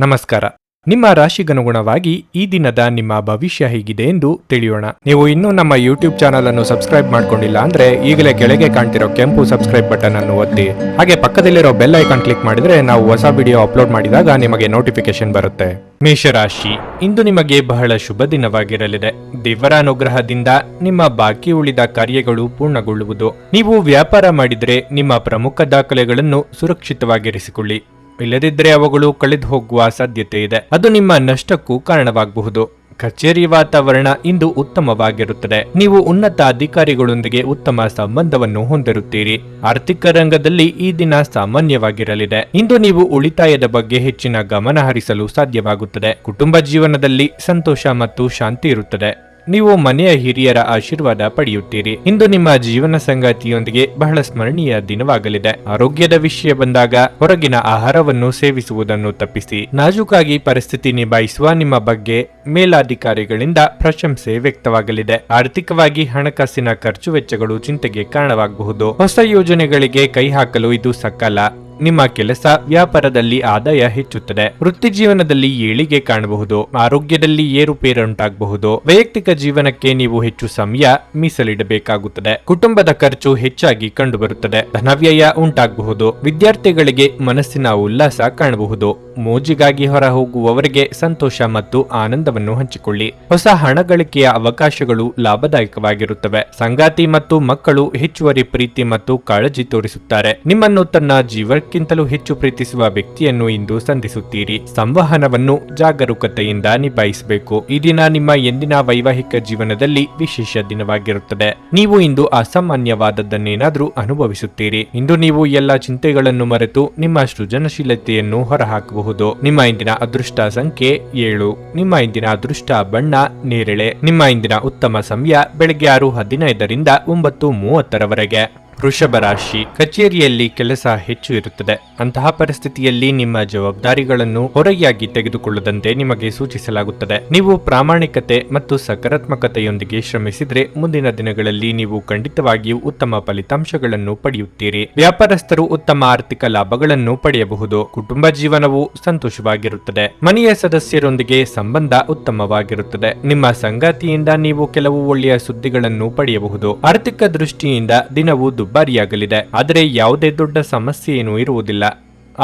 ನಮಸ್ಕಾರ. ನಿಮ್ಮ ರಾಶಿಗನುಗುಣವಾಗಿ ಈ ದಿನದ ನಿಮ್ಮ ಭವಿಷ್ಯ ಹೇಗಿದೆ ಎಂದು ತಿಳಿಯೋಣ. ನೀವು ಇನ್ನೂ ನಮ್ಮ ಯೂಟ್ಯೂಬ್ ಚಾನಲ್ ಅನ್ನು ಸಬ್ಸ್ಕ್ರೈಬ್ ಮಾಡ್ಕೊಂಡಿಲ್ಲ ಅಂದ್ರೆ ಈಗಲೇ ಕೆಳಗೆ ಕಾಣ್ತಿರೋ ಕೆಂಪು ಸಬ್ಸ್ಕ್ರೈಬ್ ಬಟನ್ ಅನ್ನು ಒತ್ತಿ. ಹಾಗೆ ಪಕ್ಕದಲ್ಲಿರೋ ಬೆಲ್ ಐಕಾನ್ ಕ್ಲಿಕ್ ಮಾಡಿದ್ರೆ ನಾವು ಹೊಸ ವಿಡಿಯೋ ಅಪ್ಲೋಡ್ ಮಾಡಿದಾಗ ನಿಮಗೆ ನೋಟಿಫಿಕೇಶನ್ ಬರುತ್ತೆ. ಮೇಷರಾಶಿ, ಇಂದು ನಿಮಗೆ ಬಹಳ ಶುಭ ದಿನವಾಗಿರಲಿದೆ. ದೇವರ ಅನುಗ್ರಹದಿಂದ ನಿಮ್ಮ ಬಾಕಿ ಉಳಿದ ಕಾರ್ಯಗಳು ಪೂರ್ಣಗೊಳ್ಳುವುದು. ನೀವು ವ್ಯಾಪಾರ ಮಾಡಿದರೆ ನಿಮ್ಮ ಪ್ರಮುಖ ದಾಖಲೆಗಳನ್ನು ಸುರಕ್ಷಿತವಾಗಿರಿಸಿಕೊಳ್ಳಿ. ಇಲ್ಲದಿದ್ದರೆ ಅವುಗಳು ಕಳೆದು ಹೋಗುವ ಸಾಧ್ಯತೆ ಇದೆ. ಅದು ನಿಮ್ಮ ನಷ್ಟಕ್ಕೂ ಕಾರಣವಾಗಬಹುದು. ಕಚೇರಿ ವಾತಾವರಣ ಇಂದು ಉತ್ತಮವಾಗಿರುತ್ತದೆ. ನೀವು ಉನ್ನತ ಅಧಿಕಾರಿಗಳೊಂದಿಗೆ ಉತ್ತಮ ಸಂಬಂಧವನ್ನು ಹೊಂದಿರುತ್ತೀರಿ. ಆರ್ಥಿಕ ರಂಗದಲ್ಲಿ ಈ ದಿನ ಸಾಮಾನ್ಯವಾಗಿರಲಿದೆ. ಇಂದು ನೀವು ಉಳಿತಾಯದ ಬಗ್ಗೆ ಹೆಚ್ಚಿನ ಗಮನ ಹರಿಸಲು ಸಾಧ್ಯವಾಗುತ್ತದೆ. ಕುಟುಂಬ ಜೀವನದಲ್ಲಿ ಸಂತೋಷ ಮತ್ತು ಶಾಂತಿ ಇರುತ್ತದೆ. ನೀವು ಮನೆಯ ಹಿರಿಯರ ಆಶೀರ್ವಾದ ಪಡೆಯುತ್ತೀರಿ. ಇಂದು ನಿಮ್ಮ ಜೀವನ ಸಂಗಾತಿಯೊಂದಿಗೆ ಬಹಳ ಸ್ಮರಣೀಯ ದಿನವಾಗಲಿದೆ. ಆರೋಗ್ಯದ ವಿಷಯ ಬಂದಾಗ ಹೊರಗಿನ ಆಹಾರವನ್ನು ಸೇವಿಸುವುದನ್ನು ತಪ್ಪಿಸಿ. ನಾಜೂಕಾಗಿ ಪರಿಸ್ಥಿತಿ ನಿಭಾಯಿಸುವ ನಿಮ್ಮ ಬಗ್ಗೆ ಮೇಲಾಧಿಕಾರಿಗಳಿಂದ ಪ್ರಶಂಸೆ ವ್ಯಕ್ತವಾಗಲಿದೆ. ಆರ್ಥಿಕವಾಗಿ ಹಣಕಾಸಿನ ಖರ್ಚು ವೆಚ್ಚಗಳು ಚಿಂತೆಗೆ ಕಾರಣವಾಗಬಹುದು. ಹೊಸ ಯೋಜನೆಗಳಿಗೆ ಕೈ ಹಾಕಲು ಇದು ಸಕಾಲ. ನಿಮ್ಮ ಕೆಲಸ ವ್ಯಾಪಾರದಲ್ಲಿ ಆದಾಯ ಹೆಚ್ಚುತ್ತದೆ. ವೃತ್ತಿ ಜೀವನದಲ್ಲಿ ಏಳಿಗೆ ಕಾಣಬಹುದು. ಆರೋಗ್ಯದಲ್ಲಿ ಏರುಪೇರುಂಟಾಗಬಹುದು. ವೈಯಕ್ತಿಕ ಜೀವನಕ್ಕೆ ನೀವು ಹೆಚ್ಚು ಸಮಯ ಮೀಸಲಿಡಬೇಕಾಗುತ್ತದೆ. ಕುಟುಂಬದ ಖರ್ಚು ಹೆಚ್ಚಾಗಿ ಕಂಡುಬರುತ್ತದೆ. ಧನವ್ಯಯ ಉಂಟಾಗಬಹುದು. ವಿದ್ಯಾರ್ಥಿಗಳಿಗೆ ಮನಸ್ಸಿನ ಉಲ್ಲಾಸ ಕಾಣಬಹುದು. ಮೋಜಿಗಾಗಿ ಹೊರ ಹೋಗುವವರಿಗೆ ಸಂತೋಷ ಮತ್ತು ಆನಂದವನ್ನು ಹಂಚಿಕೊಳ್ಳಿ. ಹೊಸ ಹಣ ಗಳಿಕೆಯ ಅವಕಾಶಗಳು ಲಾಭದಾಯಕವಾಗಿರುತ್ತವೆ. ಸಂಗಾತಿ ಮತ್ತು ಮಕ್ಕಳು ಹೆಚ್ಚುವರಿ ಪ್ರೀತಿ ಮತ್ತು ಕಾಳಜಿ ತೋರಿಸುತ್ತಾರೆ. ನಿಮ್ಮನ್ನು ತನ್ನ ಜೀವಕ್ಕಿಂತಲೂ ಹೆಚ್ಚು ಪ್ರೀತಿಸುವ ವ್ಯಕ್ತಿಯನ್ನು ಇಂದು ಸಂಧಿಸುತ್ತೀರಿ. ಸಂವಹನವನ್ನು ಜಾಗರೂಕತೆಯಿಂದ ನಿಭಾಯಿಸಬೇಕು. ಈ ದಿನ ನಿಮ್ಮ ಎಂದಿನ ವೈವಾಹಿಕ ಜೀವನದಲ್ಲಿ ವಿಶೇಷ ದಿನವಾಗಿರುತ್ತದೆ. ನೀವು ಇಂದು ಅಸಾಮಾನ್ಯವಾದದ್ದನ್ನೇನಾದ್ರೂ ಅನುಭವಿಸುತ್ತೀರಿ. ಇಂದು ನೀವು ಎಲ್ಲ ಚಿಂತೆಗಳನ್ನು ಮರೆತು ನಿಮ್ಮ ಸೃಜನಶೀಲತೆಯನ್ನು ಹೊರಹಾಕಬಹುದು. ನಿಮ್ಮ ಇಂದಿನ ಅದೃಷ್ಟ ಸಂಖ್ಯೆ 7. ನಿಮ್ಮ ಇಂದಿನ ಅದೃಷ್ಟ ಬಣ್ಣ ನೇರಳೆ. ನಿಮ್ಮ ಇಂದಿನ ಉತ್ತಮ ಸಮಯ ಬೆಳಗ್ಗೆ 6:15ರಿಂದ 9:30ರವರೆಗೆ. ವೃಷಭ ರಾಶಿ, ಕಚೇರಿಯಲ್ಲಿ ಕೆಲಸ ಹೆಚ್ಚು ಇರುತ್ತದೆ. ಅಂತಹ ಪರಿಸ್ಥಿತಿಯಲ್ಲಿ ನಿಮ್ಮ ಜವಾಬ್ದಾರಿಗಳನ್ನು ಹೊರೆಯಾಗಿ ತೆಗೆದುಕೊಳ್ಳದಂತೆ ನಿಮಗೆ ಸೂಚಿಸಲಾಗುತ್ತದೆ. ನೀವು ಪ್ರಾಮಾಣಿಕತೆ ಮತ್ತು ಸಕಾರಾತ್ಮಕತೆಯೊಂದಿಗೆ ಶ್ರಮಿಸಿದರೆ ಮುಂದಿನ ದಿನಗಳಲ್ಲಿ ನೀವು ಖಂಡಿತವಾಗಿಯೂ ಉತ್ತಮ ಫಲಿತಾಂಶಗಳನ್ನು ಪಡೆಯುತ್ತೀರಿ. ವ್ಯಾಪಾರಸ್ಥರು ಉತ್ತಮ ಆರ್ಥಿಕ ಲಾಭಗಳನ್ನು ಪಡೆಯಬಹುದು. ಕುಟುಂಬ ಜೀವನವು ಸಂತೋಷವಾಗಿರುತ್ತದೆ. ಮನೆಯ ಸದಸ್ಯರೊಂದಿಗೆ ಸಂಬಂಧ ಉತ್ತಮವಾಗಿರುತ್ತದೆ. ನಿಮ್ಮ ಸಂಗಾತಿಯಿಂದ ನೀವು ಕೆಲವು ಒಳ್ಳೆಯ ಸುದ್ದಿಗಳನ್ನು ಪಡೆಯಬಹುದು. ಆರ್ಥಿಕ ದೃಷ್ಟಿಯಿಂದ ದಿನವು ದುಬಾರಿಯಾಗಲಿದೆ. ಆದರೆ ಯಾವುದೇ ದೊಡ್ಡ ಸಮಸ್ಯೆ ಏನೂ ಇರುವುದಿಲ್ಲ.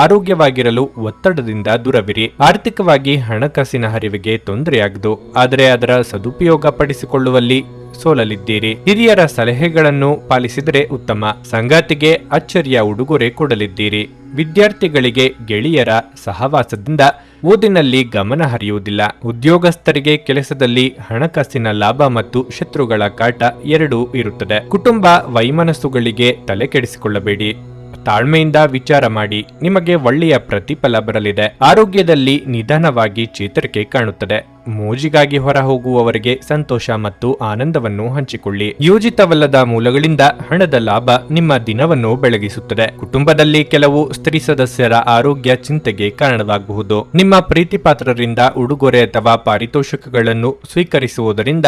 ಆರೋಗ್ಯವಾಗಿರಲು ಒತ್ತಡದಿಂದ ದೂರವಿರಿ. ಆರ್ಥಿಕವಾಗಿ ಹಣಕಾಸಿನ ಹರಿವಿಗೆ ತೊಂದರೆಯಾಗದು, ಆದರೆ ಅದರ ಸದುಪಯೋಗ ಪಡಿಸಿಕೊಳ್ಳುವಲ್ಲಿ ಸೋಲಲಿದ್ದೀರಿ. ಹಿರಿಯರ ಸಲಹೆಗಳನ್ನು ಪಾಲಿಸಿದರೆ ಉತ್ತಮ. ಸಂಗಾತಿಗೆ ಅಚ್ಚರಿಯ ಉಡುಗೊರೆ ಕೊಡಲಿದ್ದೀರಿ. ವಿದ್ಯಾರ್ಥಿಗಳಿಗೆ ಗೆಳೆಯರ ಸಹವಾಸದಿಂದ ಓದಿನಲ್ಲಿ ಗಮನ ಹರಿಯುವುದಿಲ್ಲ. ಉದ್ಯೋಗಸ್ಥರಿಗೆ ಕೆಲಸದಲ್ಲಿ ಹಣಕಾಸಿನ ಲಾಭ ಮತ್ತು ಶತ್ರುಗಳ ಕಾಟ ಎರಡೂ ಇರುತ್ತದೆ. ಕುಟುಂಬ ವೈಮನಸ್ಸುಗಳಿಗೆ ತಲೆ ಕೆಡಿಸಿಕೊಳ್ಳಬೇಡಿ. ತಾಳ್ಮೆಯಿಂದ ವಿಚಾರ ಮಾಡಿ. ನಿಮಗೆ ಒಳ್ಳೆಯ ಪ್ರತಿಫಲ ಬರಲಿದೆ. ಆರೋಗ್ಯದಲ್ಲಿ ನಿಧಾನವಾಗಿ ಚೇತರಿಕೆ ಕಾಣುತ್ತದೆ. ಮೋಜಿಗಾಗಿ ಹೊರ ಹೋಗುವವರಿಗೆ ಸಂತೋಷ ಮತ್ತು ಆನಂದವನ್ನು ಹಂಚಿಕೊಳ್ಳಿ. ಯೋಜಿತವಲ್ಲದ ಮೂಲಗಳಿಂದ ಹಣದ ಲಾಭ ನಿಮ್ಮ ದಿನವನ್ನು ಬೆಳಗಿಸುತ್ತದೆ. ಕುಟುಂಬದಲ್ಲಿ ಕೆಲವು ಸ್ತ್ರೀ ಸದಸ್ಯರ ಆರೋಗ್ಯ ಚಿಂತೆಗೆ ಕಾರಣವಾಗಬಹುದು. ನಿಮ್ಮ ಪ್ರೀತಿಪಾತ್ರರಿಂದ ಉಡುಗೊರೆ ಅಥವಾ ಪಾರಿತೋಷಕಗಳನ್ನು ಸ್ವೀಕರಿಸುವುದರಿಂದ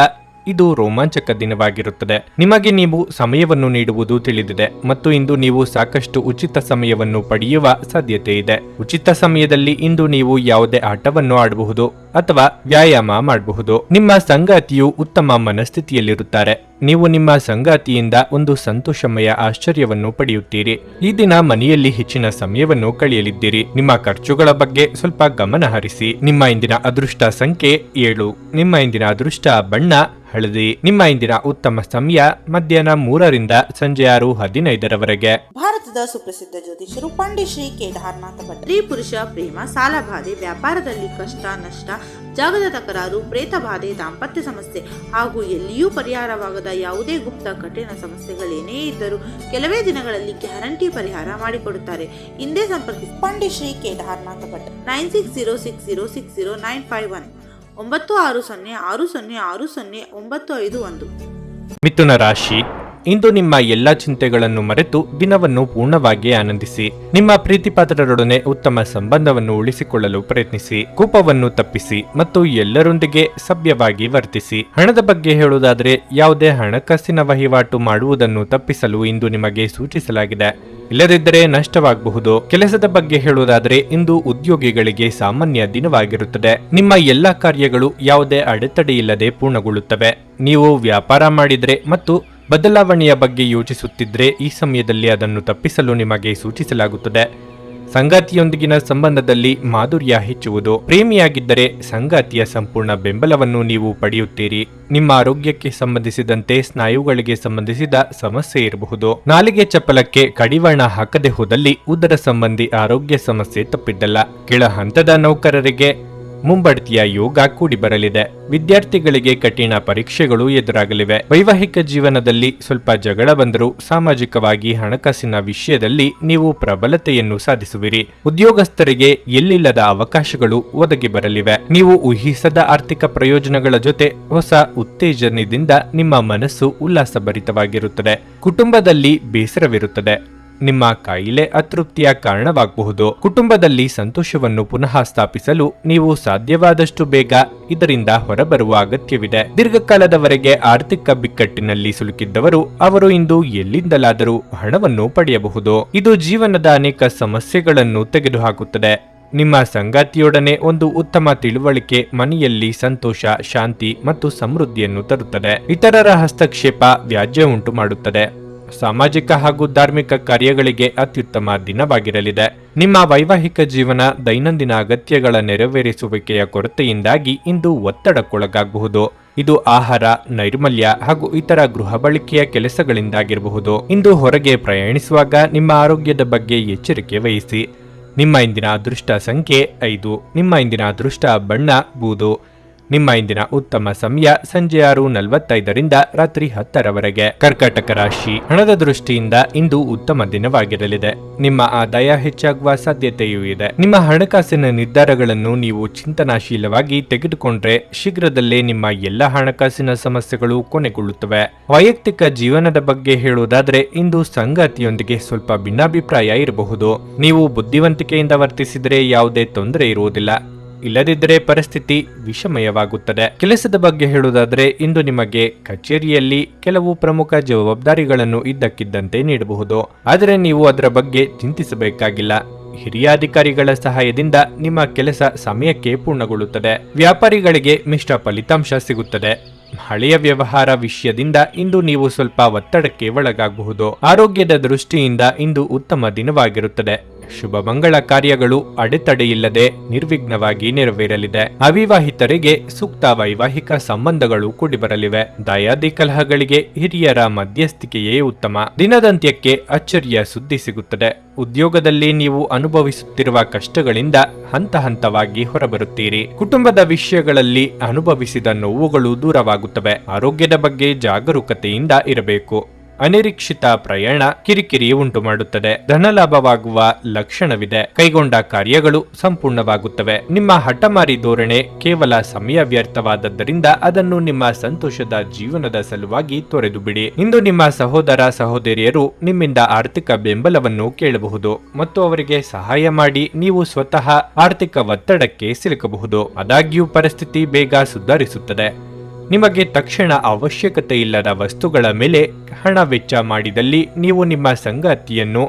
ಇದು ರೋಮಾಂಚಕ ದಿನವಾಗಿರುತ್ತದೆ. ನಿಮಗೆ ನೀವು ಸಮಯವನ್ನು ನೀಡುವುದು ತಿಳಿದಿದೆ ಮತ್ತು ಇಂದು ನೀವು ಸಾಕಷ್ಟು ಉಚಿತ ಸಮಯವನ್ನು ಪಡೆಯುವ ಸಾಧ್ಯತೆ ಇದೆ. ಉಚಿತ ಸಮಯದಲ್ಲಿ ಇಂದು ನೀವು ಯಾವುದೇ ಆಟವನ್ನು ಆಡಬಹುದು ಅಥವಾ ವ್ಯಾಯಾಮ ಮಾಡಬಹುದು. ನಿಮ್ಮ ಸಂಗಾತಿಯು ಉತ್ತಮ ಮನಸ್ಥಿತಿಯಲ್ಲಿರುತ್ತಾರೆ. ನೀವು ನಿಮ್ಮ ಸಂಗಾತಿಯಿಂದ ಒಂದು ಸಂತೋಷಮಯ ಆಶ್ಚರ್ಯವನ್ನು ಪಡೆಯುತ್ತೀರಿ. ಈ ದಿನ ಮನೆಯಲ್ಲಿ ಹೆಚ್ಚಿನ ಸಮಯವನ್ನು ಕಳೆಯಲಿದ್ದೀರಿ. ನಿಮ್ಮ ಖರ್ಚುಗಳ ಬಗ್ಗೆ ಸ್ವಲ್ಪ ಗಮನ ಹರಿಸಿ. ನಿಮ್ಮ ಇಂದಿನ ಅದೃಷ್ಟ ಸಂಖ್ಯೆ 7. ನಿಮ್ಮ ಇಂದಿನ ಅದೃಷ್ಟ ಬಣ್ಣ ಹಳದಿ. ನಿಮ್ಮ ಇಂದಿನ ಉತ್ತಮ ಸಮಯ ಮಧ್ಯಾಹ್ನ 3ರಿಂದ ಸಂಜೆ 6:15ರವರೆಗೆ. ಭಾರತದ ಸುಪ್ರಸಿದ್ಧ ಜ್ಯೋತಿಷರು ಪಂಡಿತ್ ಶ್ರೀ ಕೇದಾರನಾಥ ಭಟ್. ಸ್ತ್ರೀ ಪುರುಷ ಪ್ರೇಮ, ಸಾಲ ಬಾಧೆ, ವ್ಯಾಪಾರದಲ್ಲಿ ಕಷ್ಟ ನಷ್ಟ, ಜಾಗದ ತಕರಾರು, ಪ್ರೇತ ಬಾಧೆ, ದಾಂಪತ್ಯ ಸಮಸ್ಯೆ ಹಾಗೂ ಎಲ್ಲಿಯೂ ಪರಿಹಾರವಾಗದ ಯಾವುದೇ ಗುಪ್ತ ಕಠಿಣ ಸಮಸ್ಯೆಗಳೇನೇ ಇದ್ದರೂ ಕೆಲವೇ ದಿನಗಳಲ್ಲಿ ಗ್ಯಾರಂಟಿ ಪರಿಹಾರ ಮಾಡಿಕೊಡುತ್ತಾರೆ. ಹಿಂದೆ ಸಂಪರ್ಕಿಸಿ ಪಂಡಿತ್ ಶ್ರೀ ಕೇದಾರನಾಥ ಭಟ್ 9606060951 96060609051. ಮಿಥುನ ರಾಶಿ, ಇಂದು ನಿಮ್ಮ ಎಲ್ಲಾ ಚಿಂತೆಗಳನ್ನು ಮರೆತು ದಿನವನ್ನು ಪೂರ್ಣವಾಗಿ ಆನಂದಿಸಿ. ನಿಮ್ಮ ಪ್ರೀತಿಪಾತ್ರರೊಡನೆ ಉತ್ತಮ ಸಂಬಂಧವನ್ನು ಉಳಿಸಿಕೊಳ್ಳಲು ಪ್ರಯತ್ನಿಸಿ. ಕೋಪವನ್ನು ತಪ್ಪಿಸಿ ಮತ್ತು ಎಲ್ಲರೊಂದಿಗೆ ಸಭ್ಯವಾಗಿ ವರ್ತಿಸಿ. ಹಣದ ಬಗ್ಗೆ ಹೇಳುವುದಾದರೆ, ಯಾವುದೇ ಹಣಕಾಸಿನ ವಹಿವಾಟು ಮಾಡುವುದನ್ನು ತಪ್ಪಿಸಲು ಇಂದು ನಿಮಗೆ ಸೂಚಿಸಲಾಗಿದೆ. ಇಲ್ಲದಿದ್ದರೆ ನಷ್ಟವಾಗಬಹುದು. ಕೆಲಸದ ಬಗ್ಗೆ ಹೇಳುವುದಾದರೆ, ಇಂದು ಉದ್ಯೋಗಿಗಳಿಗೆ ಸಾಮಾನ್ಯ ದಿನವಾಗಿರುತ್ತದೆ. ನಿಮ್ಮ ಎಲ್ಲಾ ಕಾರ್ಯಗಳು ಯಾವುದೇ ಅಡೆತಡೆಯಿಲ್ಲದೆ ಪೂರ್ಣಗೊಳ್ಳುತ್ತವೆ. ನೀವು ವ್ಯಾಪಾರ ಮಾಡಿದರೆ ಮತ್ತು ಬದಲಾವಣೆಯ ಬಗ್ಗೆ ಯೋಚಿಸುತ್ತಿದ್ದರೆ ಈ ಸಮಯದಲ್ಲಿ ಅದನ್ನು ತಪ್ಪಿಸಲು ನಿಮಗೆ ಸೂಚಿಸಲಾಗುತ್ತದೆ. ಸಂಗಾತಿಯೊಂದಿಗಿನ ಸಂಬಂಧದಲ್ಲಿ ಮಾಧುರ್ಯ ಹೆಚ್ಚುವುದು. ಪ್ರೇಮಿಯಾಗಿದ್ದರೆ ಸಂಗಾತಿಯ ಸಂಪೂರ್ಣ ಬೆಂಬಲವನ್ನು ನೀವು ಪಡೆಯುತ್ತೀರಿ. ನಿಮ್ಮ ಆರೋಗ್ಯಕ್ಕೆ ಸಂಬಂಧಿಸಿದಂತೆ ಸ್ನಾಯುಗಳಿಗೆ ಸಂಬಂಧಿಸಿದ ಸಮಸ್ಯೆ ಇರಬಹುದು. ನಾಲಿಗೆ ಚಪ್ಪಲಕ್ಕೆ ಕಡಿವಾಣ ಹಾಕದೆ ಹೋದಲ್ಲಿ ಉದರ ಸಂಬಂಧಿ ಆರೋಗ್ಯ ಸಮಸ್ಯೆ ತಪ್ಪಿದ್ದಲ್ಲ. ಕೆಳ ಹಂತದ ನೌಕರರಿಗೆ ಮುಂಬಡ್ತಿಯ ಯೋಗ ಕೂಡಿ ಬರಲಿದೆ. ವಿದ್ಯಾರ್ಥಿಗಳಿಗೆ ಕಠಿಣ ಪರೀಕ್ಷೆಗಳು ಎದುರಾಗಲಿವೆ. ವೈವಾಹಿಕ ಜೀವನದಲ್ಲಿ ಸ್ವಲ್ಪ ಜಗಳ ಬಂದರೂ ಸಾಮಾಜಿಕವಾಗಿ ಹಣಕಾಸಿನ ವಿಷಯದಲ್ಲಿ ನೀವು ಪ್ರಬಲತೆಯನ್ನು ಸಾಧಿಸುವಿರಿ. ಉದ್ಯೋಗಸ್ಥರಿಗೆ ಎಲ್ಲಿಲ್ಲದ ಅವಕಾಶಗಳು ಒದಗಿ ಬರಲಿವೆ. ನೀವು ಊಹಿಸದ ಆರ್ಥಿಕ ಪ್ರಯೋಜನಗಳ ಜೊತೆ ಹೊಸ ಉತ್ತೇಜನದಿಂದ ನಿಮ್ಮ ಮನಸ್ಸು ಉಲ್ಲಾಸಭರಿತವಾಗಿರುತ್ತದೆ. ಕುಟುಂಬದಲ್ಲಿ ಬೇಸರವಿರುತ್ತದೆ. ನಿಮ್ಮ ಕಾಯಿಲೆ ಅತೃಪ್ತಿಯ ಕಾರಣವಾಗಬಹುದು. ಕುಟುಂಬದಲ್ಲಿ ಸಂತೋಷವನ್ನು ಪುನಃ ಸ್ಥಾಪಿಸಲು ನೀವು ಸಾಧ್ಯವಾದಷ್ಟು ಬೇಗ ಇದರಿಂದ ಹೊರಬರುವ ಅಗತ್ಯವಿದೆ. ದೀರ್ಘಕಾಲದವರೆಗೆ ಆರ್ಥಿಕ ಬಿಕ್ಕಟ್ಟಿನಲ್ಲಿ ಸಿಲುಕಿದ್ದವರು ಅವರು ಇಂದು ಎಲ್ಲಿಂದಲಾದರೂ ಹಣವನ್ನು ಪಡೆಯಬಹುದು. ಇದು ಜೀವನದ ಅನೇಕ ಸಮಸ್ಯೆಗಳನ್ನು ತೆಗೆದುಹಾಕುತ್ತದೆ. ನಿಮ್ಮ ಸಂಗಾತಿಯೊಡನೆ ಒಂದು ಉತ್ತಮ ತಿಳುವಳಿಕೆ ಮನೆಯಲ್ಲಿ ಸಂತೋಷ, ಶಾಂತಿ ಮತ್ತು ಸಮೃದ್ಧಿಯನ್ನು ತರುತ್ತದೆ. ಇತರರ ಹಸ್ತಕ್ಷೇಪ ವ್ಯಾಜ್ಯ ಉಂಟು ಮಾಡುತ್ತದೆ. ಸಾಮಾಜಿಕ ಹಾಗೂ ಧಾರ್ಮಿಕ ಕಾರ್ಯಗಳಿಗೆ ಅತ್ಯುತ್ತಮ ದಿನವಾಗಿರಲಿದೆ. ನಿಮ್ಮ ವೈವಾಹಿಕ ಜೀವನ ದೈನಂದಿನ ಅಗತ್ಯಗಳ ನೆರವೇರಿಸುವಿಕೆಯ ಕೊರತೆಯಿಂದಾಗಿ ಇಂದು ಒತ್ತಡಕ್ಕೊಳಗಾಗಬಹುದು. ಇದು ಆಹಾರ, ನೈರ್ಮಲ್ಯ ಹಾಗೂ ಇತರ ಗೃಹ ಬಳಕೆಯ ಕೆಲಸಗಳಿಂದಾಗಿರಬಹುದು. ಇಂದು ಹೊರಗೆ ಪ್ರಯಾಣಿಸುವಾಗ ನಿಮ್ಮ ಆರೋಗ್ಯದ ಬಗ್ಗೆ ಎಚ್ಚರಿಕೆ ವಹಿಸಿ. ನಿಮ್ಮ ಇಂದಿನ ಅದೃಷ್ಟ ಸಂಖ್ಯೆ 5. ನಿಮ್ಮ ಇಂದಿನ ಅದೃಷ್ಟ ಬಣ್ಣ ಬೂದು. ನಿಮ್ಮ ಇಂದಿನ ಉತ್ತಮ ಸಮಯ ಸಂಜೆ 6:45ರಿಂದ ರಾತ್ರಿ 10ರವರೆಗೆ. ಕರ್ಕಾಟಕ ರಾಶಿ. ಹಣದ ದೃಷ್ಟಿಯಿಂದ ಇಂದು ಉತ್ತಮ ದಿನವಾಗಿರಲಿದೆ. ನಿಮ್ಮ ಆದಾಯ ಹೆಚ್ಚಾಗುವ ಸಾಧ್ಯತೆಯೂ ಇದೆ. ನಿಮ್ಮ ಹಣಕಾಸಿನ ನಿರ್ಧಾರಗಳನ್ನು ನೀವು ಚಿಂತನಾಶೀಲವಾಗಿ ತೆಗೆದುಕೊಂಡ್ರೆ ಶೀಘ್ರದಲ್ಲೇ ನಿಮ್ಮ ಎಲ್ಲ ಹಣಕಾಸಿನ ಸಮಸ್ಯೆಗಳು ಕೊನೆಗೊಳ್ಳುತ್ತವೆ. ವೈಯಕ್ತಿಕ ಜೀವನದ ಬಗ್ಗೆ ಹೇಳುವುದಾದರೆ, ಇಂದು ಸಂಗಾತಿಯೊಂದಿಗೆ ಸ್ವಲ್ಪ ಭಿನ್ನಾಭಿಪ್ರಾಯ ಇರಬಹುದು. ನೀವು ಬುದ್ಧಿವಂತಿಕೆಯಿಂದ ವರ್ತಿಸಿದರೆ ಯಾವುದೇ ತೊಂದರೆ ಇರುವುದಿಲ್ಲ. ಇಲ್ಲದಿದ್ದರೆ ಪರಿಸ್ಥಿತಿ ವಿಷಮಯವಾಗುತ್ತದೆ. ಕೆಲಸದ ಬಗ್ಗೆ ಹೇಳುವುದಾದರೆ, ಇಂದು ನಿಮಗೆ ಕಚೇರಿಯಲ್ಲಿ ಕೆಲವು ಪ್ರಮುಖ ಜವಾಬ್ದಾರಿಗಳನ್ನು ಇದ್ದಕ್ಕಿದ್ದಂತೆ ನೀಡಬಹುದು. ಆದರೆ ನೀವು ಅದರ ಬಗ್ಗೆ ಚಿಂತಿಸಬೇಕಾಗಿಲ್ಲ. ಹಿರಿಯ ಅಧಿಕಾರಿಗಳ ಸಹಾಯದಿಂದ ನಿಮ್ಮ ಕೆಲಸ ಸಮಯಕ್ಕೆ ಪೂರ್ಣಗೊಳ್ಳುತ್ತದೆ. ವ್ಯಾಪಾರಿಗಳಿಗೆ ಮಿಶ್ರ ಫಲಿತಾಂಶ ಸಿಗುತ್ತದೆ. ಹಳೆಯ ವ್ಯವಹಾರ ವಿಷಯದಿಂದ ಇಂದು ನೀವು ಸ್ವಲ್ಪ ಒತ್ತಡಕ್ಕೆ ಒಳಗಾಗಬಹುದು. ಆರೋಗ್ಯದ ದೃಷ್ಟಿಯಿಂದ ಇಂದು ಉತ್ತಮ ದಿನವಾಗಿರುತ್ತದೆ. ಶುಭ ಮಂಗಳ ಕಾರ್ಯಗಳು ಅಡೆತಡೆಯಿಲ್ಲದೆ ನಿರ್ವಿಘ್ನವಾಗಿ ನೆರವೇರಲಿದೆ. ಅವಿವಾಹಿತರಿಗೆ ಸೂಕ್ತ ವೈವಾಹಿಕ ಸಂಬಂಧಗಳು ಕೂಡಿಬರಲಿವೆ. ದಾಯಾದಿ ಕಲಹಗಳಿಗೆ ಹಿರಿಯರ ಮಧ್ಯಸ್ಥಿಕೆಯೇ ಉತ್ತಮ. ದಿನದಂತ್ಯಕ್ಕೆ ಅಚ್ಚರಿಯ ಸುದ್ದಿ ಸಿಗುತ್ತದೆ. ಉದ್ಯೋಗದಲ್ಲಿ ನೀವು ಅನುಭವಿಸುತ್ತಿರುವ ಕಷ್ಟಗಳಿಂದ ಹಂತ ಹಂತವಾಗಿ ಹೊರಬರುತ್ತೀರಿ. ಕುಟುಂಬದ ವಿಷಯಗಳಲ್ಲಿ ಅನುಭವಿಸಿದ ನೋವುಗಳು ದೂರವಾಗುತ್ತವೆ. ಆರೋಗ್ಯದ ಬಗ್ಗೆ ಜಾಗರೂಕತೆಯಿಂದ ಇರಬೇಕು. ಅನಿರೀಕ್ಷಿತ ಪ್ರಯಾಣ ಕಿರಿಕಿರಿ ಉಂಟು ಮಾಡುತ್ತದೆ. ಧನಲಾಭವಾಗುವ ಲಕ್ಷಣವಿದೆ. ಕೈಗೊಂಡ ಕಾರ್ಯಗಳು ಸಂಪೂರ್ಣವಾಗುತ್ತವೆ. ನಿಮ್ಮ ಹಠಮಾರಿ ಧೋರಣೆ ಕೇವಲ ಸಮಯ ವ್ಯರ್ಥವಾದದ್ದರಿಂದ ಅದನ್ನು ನಿಮ್ಮ ಸಂತೋಷದ ಜೀವನದ ಸಲುವಾಗಿ ತೊರೆದು ಬಿಡಿ. ಇಂದು ನಿಮ್ಮ ಸಹೋದರ ಸಹೋದರಿಯರು ನಿಮ್ಮಿಂದ ಆರ್ಥಿಕ ಬೆಂಬಲವನ್ನು ಕೇಳಬಹುದು ಮತ್ತು ಅವರಿಗೆ ಸಹಾಯ ಮಾಡಿ ನೀವು ಸ್ವತಃ ಆರ್ಥಿಕ ಒತ್ತಡಕ್ಕೆ ಸಿಲುಕಬಹುದು. ಆದಾಗ್ಯೂ ಪರಿಸ್ಥಿತಿ ಬೇಗ ಸುಧಾರಿಸುತ್ತದೆ. ನಿಮಗೆ ತಕ್ಷಣ ಅವಶ್ಯಕತೆ ಇಲ್ಲದ ವಸ್ತುಗಳ ಮೇಲೆ ಹಣ ವೆಚ್ಚ ಮಾಡಿದಲ್ಲಿ ನೀವು ನಿಮ್ಮ ಸಂಗಾತಿಯನ್ನು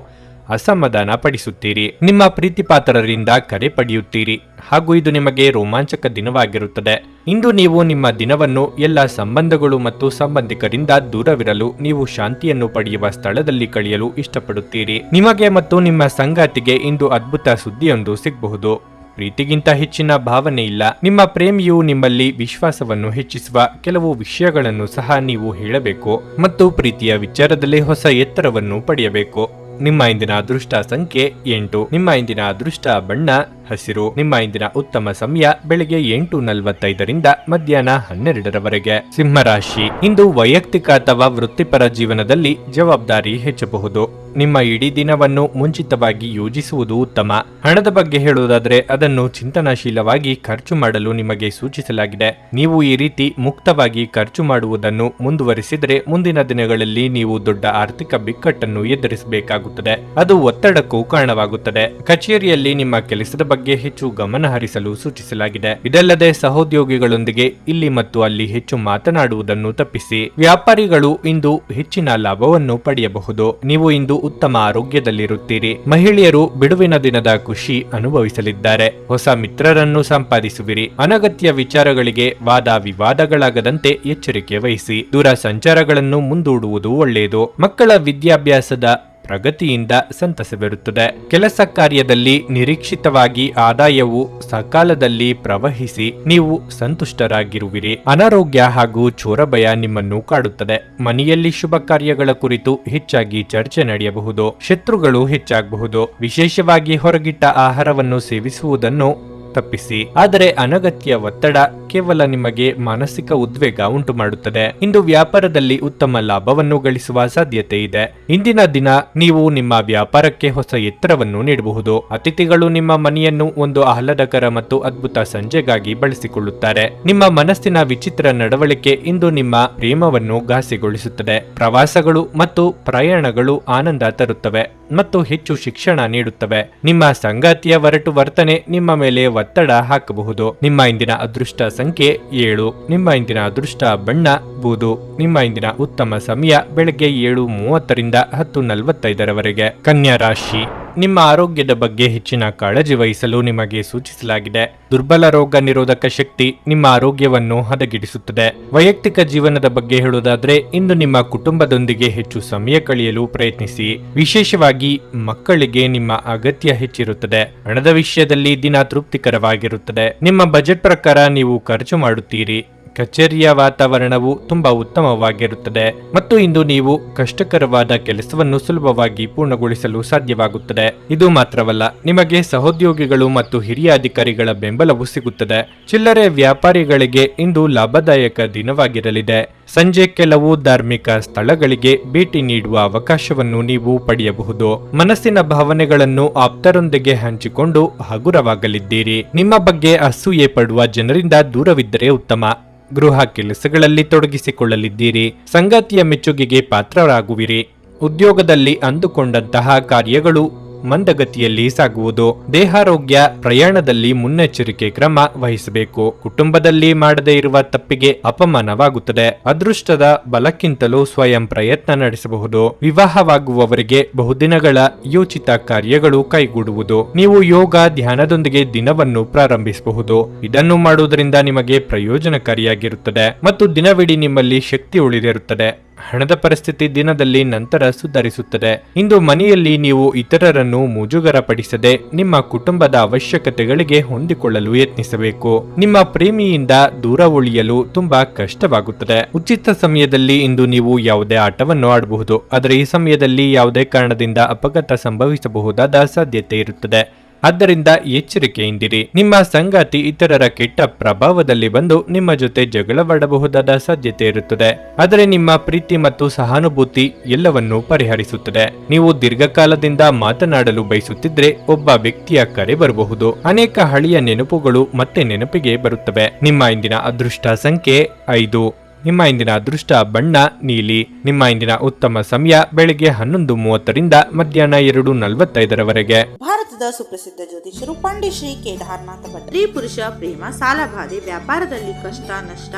ಅಸಮಾಧಾನ ಪಡಿಸುತ್ತೀರಿ. ನಿಮ್ಮ ಪ್ರೀತಿಪಾತ್ರರಿಂದ ಕರೆ ಪಡೆಯುತ್ತೀರಿ ಹಾಗೂ ಇದು ನಿಮಗೆ ರೋಮಾಂಚಕ ದಿನವಾಗಿರುತ್ತದೆ. ಇಂದು ನೀವು ನಿಮ್ಮ ದಿನವನ್ನು ಎಲ್ಲ ಸಂಬಂಧಗಳು ಮತ್ತು ಸಂಬಂಧಿಕರಿಂದ ದೂರವಿರಲು ನೀವು ಶಾಂತಿಯನ್ನು ಪಡೆಯುವ ಸ್ಥಳದಲ್ಲಿ ಕಳೆಯಲು ಇಷ್ಟಪಡುತ್ತೀರಿ. ನಿಮಗೆ ಮತ್ತು ನಿಮ್ಮ ಸಂಗಾತಿಗೆ ಇಂದು ಅದ್ಭುತ ಸುದ್ದಿಯೊಂದು ಸಿಗಬಹುದು. ಪ್ರೀತಿಗಿಂತ ಹೆಚ್ಚಿನ ಭಾವನೆ ಇಲ್ಲ. ನಿಮ್ಮ ಪ್ರೇಮಿಯು ನಿಮ್ಮಲ್ಲಿ ವಿಶ್ವಾಸವನ್ನು ಹೆಚ್ಚಿಸುವ ಕೆಲವು ವಿಷಯಗಳನ್ನು ಸಹ ನೀವು ಹೇಳಬೇಕು ಮತ್ತು ಪ್ರೀತಿಯ ವಿಚಾರದಲ್ಲಿ ಹೊಸ ಎತ್ತರವನ್ನು ಪಡೆಯಬೇಕು. ನಿಮ್ಮ ಇಂದಿನ ಅದೃಷ್ಟ ಸಂಖ್ಯೆ 8. ನಿಮ್ಮ ಇಂದಿನ ಅದೃಷ್ಟ ಬಣ್ಣ ಹಸಿರು. ನಿಮ್ಮ ಇಂದಿನ ಉತ್ತಮ ಸಮಯ ಬೆಳಿಗ್ಗೆ 8:45ರಿಂದ ಮಧ್ಯಾಹ್ನ 12ರವರೆಗೆ. ಸಿಂಹರಾಶಿ, ಇಂದು ವೈಯಕ್ತಿಕ ಅಥವಾ ವೃತ್ತಿಪರ ಜೀವನದಲ್ಲಿ ಜವಾಬ್ದಾರಿ ಹೆಚ್ಚಬಹುದು. ನಿಮ್ಮ ಇಡೀ ದಿನವನ್ನು ಮುಂಚಿತವಾಗಿ ಯೋಜಿಸುವುದು ಉತ್ತಮ. ಹಣದ ಬಗ್ಗೆ ಹೇಳುವುದಾದರೆ ಅದನ್ನು ಚಿಂತನಾಶೀಲವಾಗಿ ಖರ್ಚು ಮಾಡಲು ನಿಮಗೆ ಸೂಚಿಸಲಾಗಿದೆ. ನೀವು ಈ ರೀತಿ ಮುಕ್ತವಾಗಿ ಖರ್ಚು ಮಾಡುವುದನ್ನು ಮುಂದುವರಿಸಿದರೆ ಮುಂದಿನ ದಿನಗಳಲ್ಲಿ ನೀವು ದೊಡ್ಡ ಆರ್ಥಿಕ ಬಿಕ್ಕಟ್ಟನ್ನು ಎದುರಿಸಬೇಕಾಗುತ್ತದೆ. ಅದು ಒತ್ತಡಕ್ಕೂ ಕಾರಣವಾಗುತ್ತದೆ. ಕಚೇರಿಯಲ್ಲಿ ನಿಮ್ಮ ಕೆಲಸದ ಬಗ್ಗೆ ಹೆಚ್ಚು ಗಮನ ಹರಿಸಲು ಸೂಚಿಸಲಾಗಿದೆ. ಇದಲ್ಲದೆ ಸಹೋದ್ಯೋಗಿಗಳೊಂದಿಗೆ ಇಲ್ಲಿ ಮತ್ತು ಅಲ್ಲಿ ಹೆಚ್ಚು ಮಾತನಾಡುವುದನ್ನು ತಪ್ಪಿಸಿ. ವ್ಯಾಪಾರಿಗಳು ಇಂದು ಹೆಚ್ಚಿನ ಲಾಭವನ್ನು ಪಡೆಯಬಹುದು. ನೀವು ಇಂದು ಉತ್ತಮ ಆರೋಗ್ಯದಲ್ಲಿರುತ್ತೀರಿ. ಮಹಿಳೆಯರು ಬಿಡುವಿನ ದಿನದ ಖುಷಿ ಅನುಭವಿಸಲಿದ್ದಾರೆ. ಹೊಸ ಮಿತ್ರರನ್ನು ಸಂಪಾದಿಸುವಿರಿ. ಅನಗತ್ಯ ವಿಚಾರಗಳಿಗೆ ವಾದ ವಿವಾದಗಳಾಗದಂತೆ ಎಚ್ಚರಿಕೆ ವಹಿಸಿ. ದೂರ ಸಂಚಾರಗಳನ್ನು ಮುಂದೂಡುವುದು ಒಳ್ಳೆಯದು. ಮಕ್ಕಳ ವಿದ್ಯಾಭ್ಯಾಸದ ಪ್ರಗತಿಯಿಂದ ಸಂತಸವಿರುತ್ತದೆ. ಕೆಲಸ ಕಾರ್ಯದಲ್ಲಿ ನಿರೀಕ್ಷಿತವಾಗಿ ಆದಾಯವು ಸಕಾಲದಲ್ಲಿ ಪ್ರವಹಿಸಿ ನೀವು ಸಂತುಷ್ಟರಾಗಿರುವಿರಿ. ಅನಾರೋಗ್ಯ ಹಾಗೂ ಚೋರಭಯ ನಿಮ್ಮನ್ನು ಕಾಡುತ್ತದೆ. ಮನೆಯಲ್ಲಿ ಶುಭ ಕಾರ್ಯಗಳ ಕುರಿತು ಹೆಚ್ಚಾಗಿ ಚರ್ಚೆ ನಡೆಯಬಹುದು. ಶತ್ರುಗಳು ಹೆಚ್ಚಾಗಬಹುದು. ವಿಶೇಷವಾಗಿ ಹೊರಗಿಟ್ಟ ಆಹಾರವನ್ನು ಸೇವಿಸುವುದನ್ನು ತಪ್ಪಿಸಿ. ಆದರೆ ಅನಗತ್ಯ ಒತ್ತಡ ಕೇವಲ ನಿಮಗೆ ಮಾನಸಿಕ ಉದ್ವೇಗ ಉಂಟು ಮಾಡುತ್ತದೆ. ಇಂದು ವ್ಯಾಪಾರದಲ್ಲಿ ಉತ್ತಮ ಲಾಭವನ್ನು ಗಳಿಸುವ ಸಾಧ್ಯತೆ ಇದೆ. ಇಂದಿನ ದಿನ ನೀವು ನಿಮ್ಮ ವ್ಯಾಪಾರಕ್ಕೆ ಹೊಸ ಎತ್ತರವನ್ನು ನೀಡಬಹುದು. ಅತಿಥಿಗಳು ನಿಮ್ಮ ಮನೆಯನ್ನು ಒಂದು ಆಹ್ಲಾದಕರ ಮತ್ತು ಅದ್ಭುತ ಸಂಜೆಗಾಗಿ ಬಳಸಿಕೊಳ್ಳುತ್ತಾರೆ. ನಿಮ್ಮ ಮನಸ್ಸಿನ ವಿಚಿತ್ರ ನಡವಳಿಕೆ ಇಂದು ನಿಮ್ಮ ಪ್ರೇಮವನ್ನು ಘಾಸಿಗೊಳಿಸುತ್ತದೆ. ಪ್ರವಾಸಗಳು ಮತ್ತು ಪ್ರಯಾಣಗಳು ಆನಂದ ತರುತ್ತವೆ ಮತ್ತು ಹೆಚ್ಚು ಶಿಕ್ಷಣ ನೀಡುತ್ತವೆ. ನಿಮ್ಮ ಸಂಗಾತಿಯ ಒರಟು ವರ್ತನೆ ನಿಮ್ಮ ಮೇಲೆ ಒತ್ತಡ ಹಾಕಬಹುದು. ನಿಮ್ಮ ಇಂದಿನ ಅದೃಷ್ಟ ಸಂಖ್ಯೆ 7. ನಿಮ್ಮ ಇಂದಿನ ಅದೃಷ್ಟ ಬಣ್ಣ ಬೂದು. ನಿಮ್ಮ ಇಂದಿನ ಉತ್ತಮ ಸಮಯ ಬೆಳಗ್ಗೆ 7:30ರಿಂದ 10:45ರವರೆಗೆ. ಕನ್ಯಾ ರಾಶಿ, ನಿಮ್ಮ ಆರೋಗ್ಯದ ಬಗ್ಗೆ ಹೆಚ್ಚಿನ ಕಾಳಜಿ ವಹಿಸಲು ನಿಮಗೆ ಸೂಚಿಸಲಾಗಿದೆ. ದುರ್ಬಲ ರೋಗ ನಿರೋಧಕ ಶಕ್ತಿ ನಿಮ್ಮ ಆರೋಗ್ಯವನ್ನು ಹದಗೆಡಿಸುತ್ತದೆ. ವೈಯಕ್ತಿಕ ಜೀವನದ ಬಗ್ಗೆ ಹೇಳುವುದಾದ್ರೆ ಇಂದು ನಿಮ್ಮ ಕುಟುಂಬದೊಂದಿಗೆ ಹೆಚ್ಚು ಸಮಯ ಕಳೆಯಲು ಪ್ರಯತ್ನಿಸಿ. ವಿಶೇಷವಾಗಿ ಮಕ್ಕಳಿಗೆ ನಿಮ್ಮ ಅಗತ್ಯ ಹೆಚ್ಚಿರುತ್ತದೆ. ಹಣದ ವಿಷಯದಲ್ಲಿ ದಿನ ತೃಪ್ತಿಕರವಾಗಿರುತ್ತದೆ. ನಿಮ್ಮ ಬಜೆಟ್ ಪ್ರಕಾರ ನೀವು ಖರ್ಚು ಮಾಡುತ್ತೀರಿ. ಕಚೇರಿಯ ವಾತಾವರಣವು ತುಂಬಾ ಉತ್ತಮವಾಗಿರುತ್ತದೆ ಮತ್ತು ಇಂದು ನೀವು ಕಷ್ಟಕರವಾದ ಕೆಲಸವನ್ನು ಸುಲಭವಾಗಿ ಪೂರ್ಣಗೊಳಿಸಲು ಸಾಧ್ಯವಾಗುತ್ತದೆ. ಇದು ಮಾತ್ರವಲ್ಲ, ನಿಮಗೆ ಸಹೋದ್ಯೋಗಿಗಳು ಮತ್ತು ಹಿರಿಯ ಅಧಿಕಾರಿಗಳ ಬೆಂಬಲವೂ ಸಿಗುತ್ತದೆ. ಚಿಲ್ಲರೆ ವ್ಯಾಪಾರಿಗಳಿಗೆ ಇಂದು ಲಾಭದಾಯಕ ದಿನವಾಗಿರಲಿದೆ. ಸಂಜೆ ಕೆಲವು ಧಾರ್ಮಿಕ ಸ್ಥಳಗಳಿಗೆ ಭೇಟಿ ನೀಡುವ ಅವಕಾಶವನ್ನು ನೀವು ಪಡೆಯಬಹುದು. ಮನಸ್ಸಿನ ಭಾವನೆಗಳನ್ನು ಆಪ್ತರೊಂದಿಗೆ ಹಂಚಿಕೊಂಡು ಹಗುರವಾಗಲಿದ್ದೀರಿ. ನಿಮ್ಮ ಬಗ್ಗೆ ಅಸೂಯೆ ಪಡುವ ಜನರಿಂದ ದೂರವಿದ್ದರೆ ಉತ್ತಮ. ಗೃಹ ಕೆಲಸಗಳಲ್ಲಿ ತೊಡಗಿಸಿಕೊಳ್ಳಲಿದ್ದೀರಿ. ಸಂಗಾತಿಯ ಮೆಚ್ಚುಗೆಗೆ ಪಾತ್ರರಾಗುವಿರಿ. ಉದ್ಯೋಗದಲ್ಲಿ ಅಂದುಕೊಂಡಂತಹ ಕಾರ್ಯಗಳು ಮಂದಗತಿಯಲ್ಲಿ ಸಾಗುವುದು. ದೇಹಾರೋಗ್ಯ, ಪ್ರಯಾಣದಲ್ಲಿ ಮುನ್ನೆಚ್ಚರಿಕೆ ಕ್ರಮ ವಹಿಸಬೇಕು. ಕುಟುಂಬದಲ್ಲಿ ಮಾಡದೇ ಇರುವ ತಪ್ಪಿಗೆ ಅಪಮಾನವಾಗುತ್ತದೆ. ಅದೃಷ್ಟದ ಬಲಕ್ಕಿಂತಲೂ ಸ್ವಯಂ ಪ್ರಯತ್ನ ನಡೆಸಬಹುದು. ವಿವಾಹವಾಗುವವರಿಗೆ ಬಹುದಿನಗಳ ಯೋಚಿತ ಕಾರ್ಯಗಳು ಕೈಗೂಡುವುದು. ನೀವು ಯೋಗ, ಧ್ಯಾನದೊಂದಿಗೆ ದಿನವನ್ನು ಪ್ರಾರಂಭಿಸಬಹುದು. ಇದನ್ನು ಮಾಡುವುದರಿಂದ ನಿಮಗೆ ಪ್ರಯೋಜನಕಾರಿಯಾಗಿರುತ್ತದೆ ಮತ್ತು ದಿನವಿಡೀ ನಿಮ್ಮಲ್ಲಿ ಶಕ್ತಿ ಉಳಿದಿರುತ್ತದೆ. ಹಣದ ಪರಿಸ್ಥಿತಿ ದಿನದಲ್ಲಿ ನಂತರ ಸುಧಾರಿಸುತ್ತದೆ. ಇಂದು ಮನೆಯಲ್ಲಿ ನೀವು ಇತರರನ್ನು ಮುಜುಗರಪಡಿಸದೆ ನಿಮ್ಮ ಕುಟುಂಬದ ಅವಶ್ಯಕತೆಗಳಿಗೆ ಹೊಂದಿಕೊಳ್ಳಲು ಯತ್ನಿಸಬೇಕು. ನಿಮ್ಮ ಪ್ರೇಮಿಯಿಂದ ದೂರ ಉಳಿಯಲು ತುಂಬಾ ಕಷ್ಟವಾಗುತ್ತದೆ. ಉಚಿತ ಸಮಯದಲ್ಲಿ ಇಂದು ನೀವು ಯಾವುದೇ ಆಟವನ್ನು ಆಡಬಹುದು, ಆದರೆ ಈ ಸಮಯದಲ್ಲಿ ಯಾವುದೇ ಕಾರಣದಿಂದ ಅಪಘಾತ ಸಂಭವಿಸಬಹುದಾದ ಸಾಧ್ಯತೆ ಇರುತ್ತದೆ. ಆದ್ದರಿಂದ ಎಚ್ಚರಿಕೆಯಿಂದಿರಿ. ನಿಮ್ಮ ಸಂಗಾತಿ ಇತರರ ಕೆಟ್ಟ ಪ್ರಭಾವದಲ್ಲಿ ಬಂದು ನಿಮ್ಮ ಜೊತೆ ಜಗಳವಾಡಬಹುದಾದ ಸಾಧ್ಯತೆ ಇರುತ್ತದೆ. ಆದರೆ ನಿಮ್ಮ ಪ್ರೀತಿ ಮತ್ತು ಸಹಾನುಭೂತಿ ಎಲ್ಲವನ್ನೂ ಪರಿಹರಿಸುತ್ತದೆ. ನೀವು ದೀರ್ಘಕಾಲದಿಂದ ಮಾತನಾಡಲು ಬಯಸುತ್ತಿದ್ರೆ ಒಬ್ಬ ವ್ಯಕ್ತಿಯ ಕರೆ ಬರಬಹುದು. ಅನೇಕ ಹಳೆಯ ನೆನಪುಗಳು ಮತ್ತೆ ನೆನಪಿಗೆ ಬರುತ್ತವೆ. ನಿಮ್ಮ ಇಂದಿನ ಅದೃಷ್ಟ ಸಂಖ್ಯೆ 5. ನಿಮ್ಮ ಇಂದಿನ ಅದೃಷ್ಟ ಬಣ್ಣ ನೀಲಿ. ನಿಮ್ಮ ಇಂದಿನ ಉತ್ತಮ ಸಮಯ ಬೆಳಿಗ್ಗೆ 11:30ರಿಂದ ಮಧ್ಯಾಹ್ನ 2:45ರವರೆಗೆ. ಭಾರತದ ಸುಪ್ರಸಿದ್ಧ ಜ್ಯೋತಿಷರು ಪಂಡಿತ್ ಶ್ರೀ ಕೇದಾರನಾಥ ಭಟ್. ಸ್ತ್ರೀ ಪುರುಷ ಪ್ರೇಮ, ಸಾಲಬಾಧೆ, ವ್ಯಾಪಾರದಲ್ಲಿ ಕಷ್ಟ ನಷ್ಟ,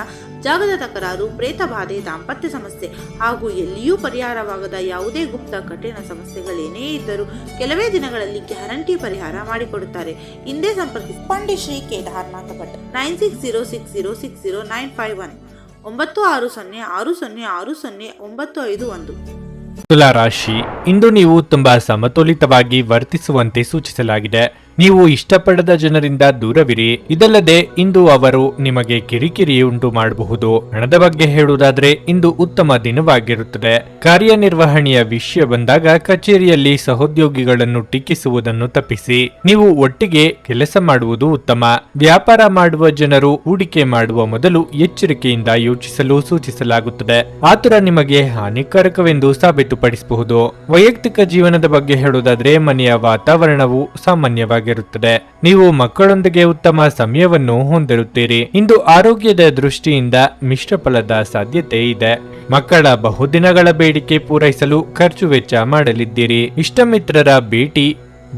ಜಾಗದ ತಕರಾರು, ಪ್ರೇತ ಬಾಧೆ, ದಾಂಪತ್ಯ ಸಮಸ್ಯೆ ಹಾಗೂ ಎಲ್ಲಿಯೂ ಪರಿಹಾರವಾಗದ ಯಾವುದೇ ಗುಪ್ತ ಕಠಿಣ ಸಮಸ್ಯೆಗಳೇನೇ ಇದ್ದರೂ ಕೆಲವೇ ದಿನಗಳಲ್ಲಿ ಗ್ಯಾರಂಟಿ ಪರಿಹಾರ ಮಾಡಿಕೊಡುತ್ತಾರೆ. ಹಿಂದೆ ಸಂಪರ್ಕಿಸಿ ಪಂಡಿತ್ ಶ್ರೀ ಕೇದಾರನಾಥ ಭಟ್ 9606060951 9606060951. ತುಲಾ ರಾಶಿ, ಇಂದು ನೀವು ತುಂಬಾ ಸಮತೋಲಿತವಾಗಿ ವರ್ತಿಸುವಂತೆ ಸೂಚಿಸಲಾಗಿದೆ. ನೀವು ಇಷ್ಟಪಡದ ಜನರಿಂದ ದೂರವಿರಿ. ಇದಲ್ಲದೆ ಇಂದು ಅವರು ನಿಮಗೆ ಕಿರಿಕಿರಿ ಉಂಟು ಮಾಡಬಹುದು. ಹಣದ ಬಗ್ಗೆ ಹೇಳುವುದಾದ್ರೆ ಇಂದು ಉತ್ತಮ ದಿನವಾಗಿರುತ್ತದೆ. ಕಾರ್ಯನಿರ್ವಹಣೆಯ ವಿಷಯ ಬಂದಾಗ ಕಚೇರಿಯಲ್ಲಿ ಸಹೋದ್ಯೋಗಿಗಳನ್ನು ಟೀಕಿಸುವುದನ್ನು ತಪ್ಪಿಸಿ. ನೀವು ಒಟ್ಟಿಗೆ ಕೆಲಸ ಮಾಡುವುದು ಉತ್ತಮ. ವ್ಯಾಪಾರ ಮಾಡುವ ಜನರು ಹೂಡಿಕೆ ಮಾಡುವ ಮೊದಲು ಎಚ್ಚರಿಕೆಯಿಂದ ಯೋಚಿಸಲು ಸೂಚಿಸಲಾಗುತ್ತದೆ. ಆತುರ ನಿಮಗೆ ಹಾನಿಕಾರಕವೆಂದು ಸಾಬೀತುಪಡಿಸಬಹುದು. ವೈಯಕ್ತಿಕ ಜೀವನದ ಬಗ್ಗೆ ಹೇಳುವುದಾದ್ರೆ ಮನೆಯ ವಾತಾವರಣವು ಸಾಮಾನ್ಯವಾಗಿರುತ್ತದೆ. ನೀವು ಮಕ್ಕಳೊಂದಿಗೆ ಉತ್ತಮ ಸಮಯವನ್ನು ಹೊಂದಿರುತ್ತೀರಿ. ಇಂದು ಆರೋಗ್ಯದ ದೃಷ್ಟಿಯಿಂದ ಮಿಶ್ರ ಫಲದ ಸಾಧ್ಯತೆ ಇದೆ. ಮಕ್ಕಳ ಬಹುದಿನಗಳ ಬೇಡಿಕೆ ಪೂರೈಸಲು ಖರ್ಚು ವೆಚ್ಚ ಮಾಡಲಿದ್ದೀರಿ. ಇಷ್ಟಮಿತ್ರರ ಭೇಟಿ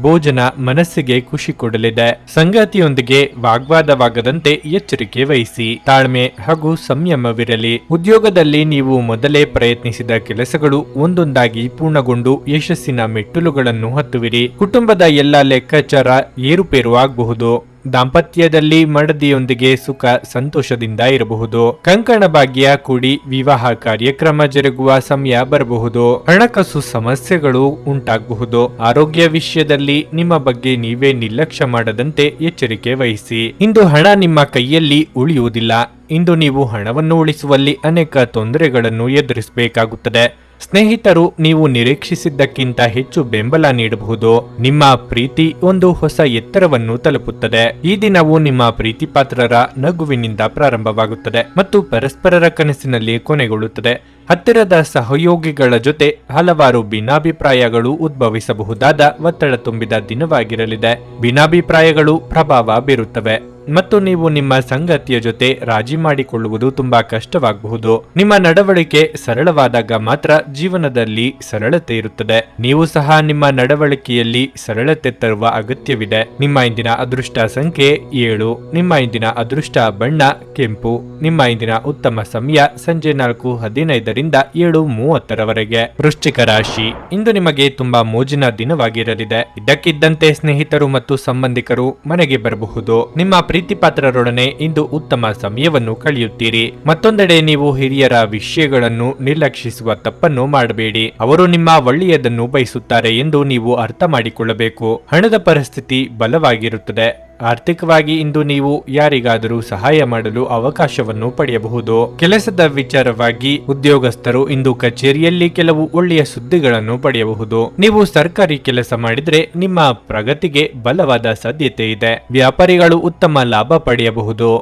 ಭೋಜನ ಮನಸ್ಸಿಗೆ ಖುಷಿ ಕೊಡಲಿದೆ. ಸಂಗಾತಿಯೊಂದಿಗೆ ವಾಗ್ವಾದವಾಗದಂತೆ ಎಚ್ಚರಿಕೆ ವಹಿಸಿ. ತಾಳ್ಮೆ ಹಾಗೂ ಸಂಯಮವಿರಲಿ. ಉದ್ಯೋಗದಲ್ಲಿ ನೀವು ಮೊದಲೇ ಪ್ರಯತ್ನಿಸಿದ ಕೆಲಸಗಳು ಒಂದೊಂದಾಗಿ ಪೂರ್ಣಗೊಂಡು ಯಶಸ್ಸಿನ ಮೆಟ್ಟಿಲುಗಳನ್ನು ಹತ್ತುವಿರಿ. ಕುಟುಂಬದ ಎಲ್ಲ ಲೆಕ್ಕಾಚಾರ ಏರುಪೇರು ಆಗಬಹುದು. ದಾಂಪತ್ಯದಲ್ಲಿ ಮಡದಿಯೊಂದಿಗೆ ಸುಖ ಸಂತೋಷದಿಂದ ಇರಬಹುದು. ಕಂಕಣ ಭಾಗ್ಯ ಕೂಡಿ ವಿವಾಹ ಕಾರ್ಯಕ್ರಮ ಜರುಗುವ ಸಮಯ ಬರಬಹುದು. ಹಣಕಾಸು ಸಮಸ್ಯೆಗಳು ಉಂಟಾಗಬಹುದು. ಆರೋಗ್ಯ ವಿಷಯದಲ್ಲಿ ನಿಮ್ಮ ಬಗ್ಗೆ ನೀವೇ ನಿರ್ಲಕ್ಷ್ಯ ಮಾಡದಂತೆ ಎಚ್ಚರಿಕೆ ವಹಿಸಿ. ಇಂದು ಹಣ ನಿಮ್ಮ ಕೈಯಲ್ಲಿ ಉಳಿಯುವುದಿಲ್ಲ. ಇಂದು ನೀವು ಹಣವನ್ನು ಉಳಿಸುವಲ್ಲಿ ಅನೇಕ ತೊಂದರೆಗಳನ್ನು ಎದುರಿಸಬೇಕಾಗುತ್ತದೆ. ಸ್ನೇಹಿತರು ನೀವು ನಿರೀಕ್ಷಿಸಿದ್ದಕ್ಕಿಂತ ಹೆಚ್ಚು ಬೆಂಬಲ ನೀಡಬಹುದು. ನಿಮ್ಮ ಪ್ರೀತಿ ಒಂದು ಹೊಸ ಎತ್ತರವನ್ನು ತಲುಪುತ್ತದೆ. ಈ ದಿನವು ನಿಮ್ಮ ಪ್ರೀತಿ ಪಾತ್ರರ ನಗುವಿನಿಂದ ಪ್ರಾರಂಭವಾಗುತ್ತದೆ ಮತ್ತು ಪರಸ್ಪರರ ಕನಸಿನಲ್ಲಿ ಕೊನೆಗೊಳ್ಳುತ್ತದೆ. ಹತ್ತಿರದ ಸಹಯೋಗಿಗಳ ಜೊತೆ ಹಲವಾರು ಭಿನ್ನಾಭಿಪ್ರಾಯಗಳು ಉದ್ಭವಿಸಬಹುದಾದ ಒತ್ತಡ ತುಂಬಿದ ದಿನವಾಗಿರಲಿದೆ. ಭಿನ್ನಾಭಿಪ್ರಾಯಗಳು ಪ್ರಭಾವ ಬೀರುತ್ತವೆ ಮತ್ತು ನೀವು ನಿಮ್ಮ ಸಂಗಾತಿಯ ಜೊತೆ ರಾಜಿ ಮಾಡಿಕೊಳ್ಳುವುದು ತುಂಬಾ ಕಷ್ಟವಾಗಬಹುದು. ನಿಮ್ಮ ನಡವಳಿಕೆ ಸರಳವಾದಾಗ ಮಾತ್ರ ಜೀವನದಲ್ಲಿ ಸರಳತೆ ಇರುತ್ತದೆ. ನೀವು ಸಹ ನಿಮ್ಮ ನಡವಳಿಕೆಯಲ್ಲಿ ಸರಳತೆ ತರುವ ಅಗತ್ಯವಿದೆ. ನಿಮ್ಮ ಇಂದಿನ ಅದೃಷ್ಟ ಸಂಖ್ಯೆ 7. ನಿಮ್ಮ ಇಂದಿನ ಅದೃಷ್ಟ ಬಣ್ಣ ಕೆಂಪು. ನಿಮ್ಮ ಇಂದಿನ ಉತ್ತಮ ಸಮಯ ಸಂಜೆ 4:15ರಿಂದ 7:30ರವರೆಗೆ. ವೃಶ್ಚಿಕ ರಾಶಿ, ಇಂದು ನಿಮಗೆ ತುಂಬಾ ಮೋಜಿನ ದಿನವಾಗಿರಲಿದೆ. ಇದ್ದಕ್ಕಿದ್ದಂತೆ ಸ್ನೇಹಿತರು ಮತ್ತು ಸಂಬಂಧಿಕರು ಮನೆಗೆ ಬರಬಹುದು. ನಿಮ್ಮ ಪ್ರೀತಿ ಪಾತ್ರರೊಡನೆ ಇಂದು ಉತ್ತಮ ಸಮಯವನ್ನು ಕಳೆಯುತ್ತೀರಿ. ಮತ್ತೊಂದೆಡೆ ನೀವು ಹಿರಿಯರ ವಿಷಯಗಳನ್ನು ನಿರ್ಲಕ್ಷಿಸುವ ತಪ್ಪನ್ನು ಮಾಡಬೇಡಿ. ಅವರು ನಿಮ್ಮ ಒಳ್ಳೆಯದನ್ನು ಬಯಸುತ್ತಾರೆ ಎಂದು ನೀವು ಅರ್ಥ ಮಾಡಿಕೊಳ್ಳಬೇಕು. ಹಣದ ಪರಿಸ್ಥಿತಿ ಬಲವಾಗಿರುತ್ತದೆ. ಆರ್ಥಿಕವಾಗಿ ಇಂದು ನೀವು ಯಾರಿಗಾದರೂ ಸಹಾಯ ಮಾಡಲು ಅವಕಾಶವನ್ನು ಪಡೆಯಬಹುದು. ಕೆಲಸದ ವಿಚಾರವಾಗಿ ಉದ್ಯೋಗಸ್ಥರು ಇಂದು ಕಚೇರಿಯಲ್ಲಿ ಕೆಲವು ಒಳ್ಳೆಯ ಸುದ್ದಿಗಳನ್ನು ಪಡೆಯಬಹುದು. ನೀವು ಸರ್ಕಾರಿ ಕೆಲಸ ಮಾಡಿದ್ರೆ ನಿಮ್ಮ ಪ್ರಗತಿಗೆ ಬಲವಾದ ಸಾಧ್ಯತೆ ಇದೆ. ವ್ಯಾಪಾರಿಗಳು ಉತ್ತಮ ಲಾಭ ಪಡೆಯಬಹುದು.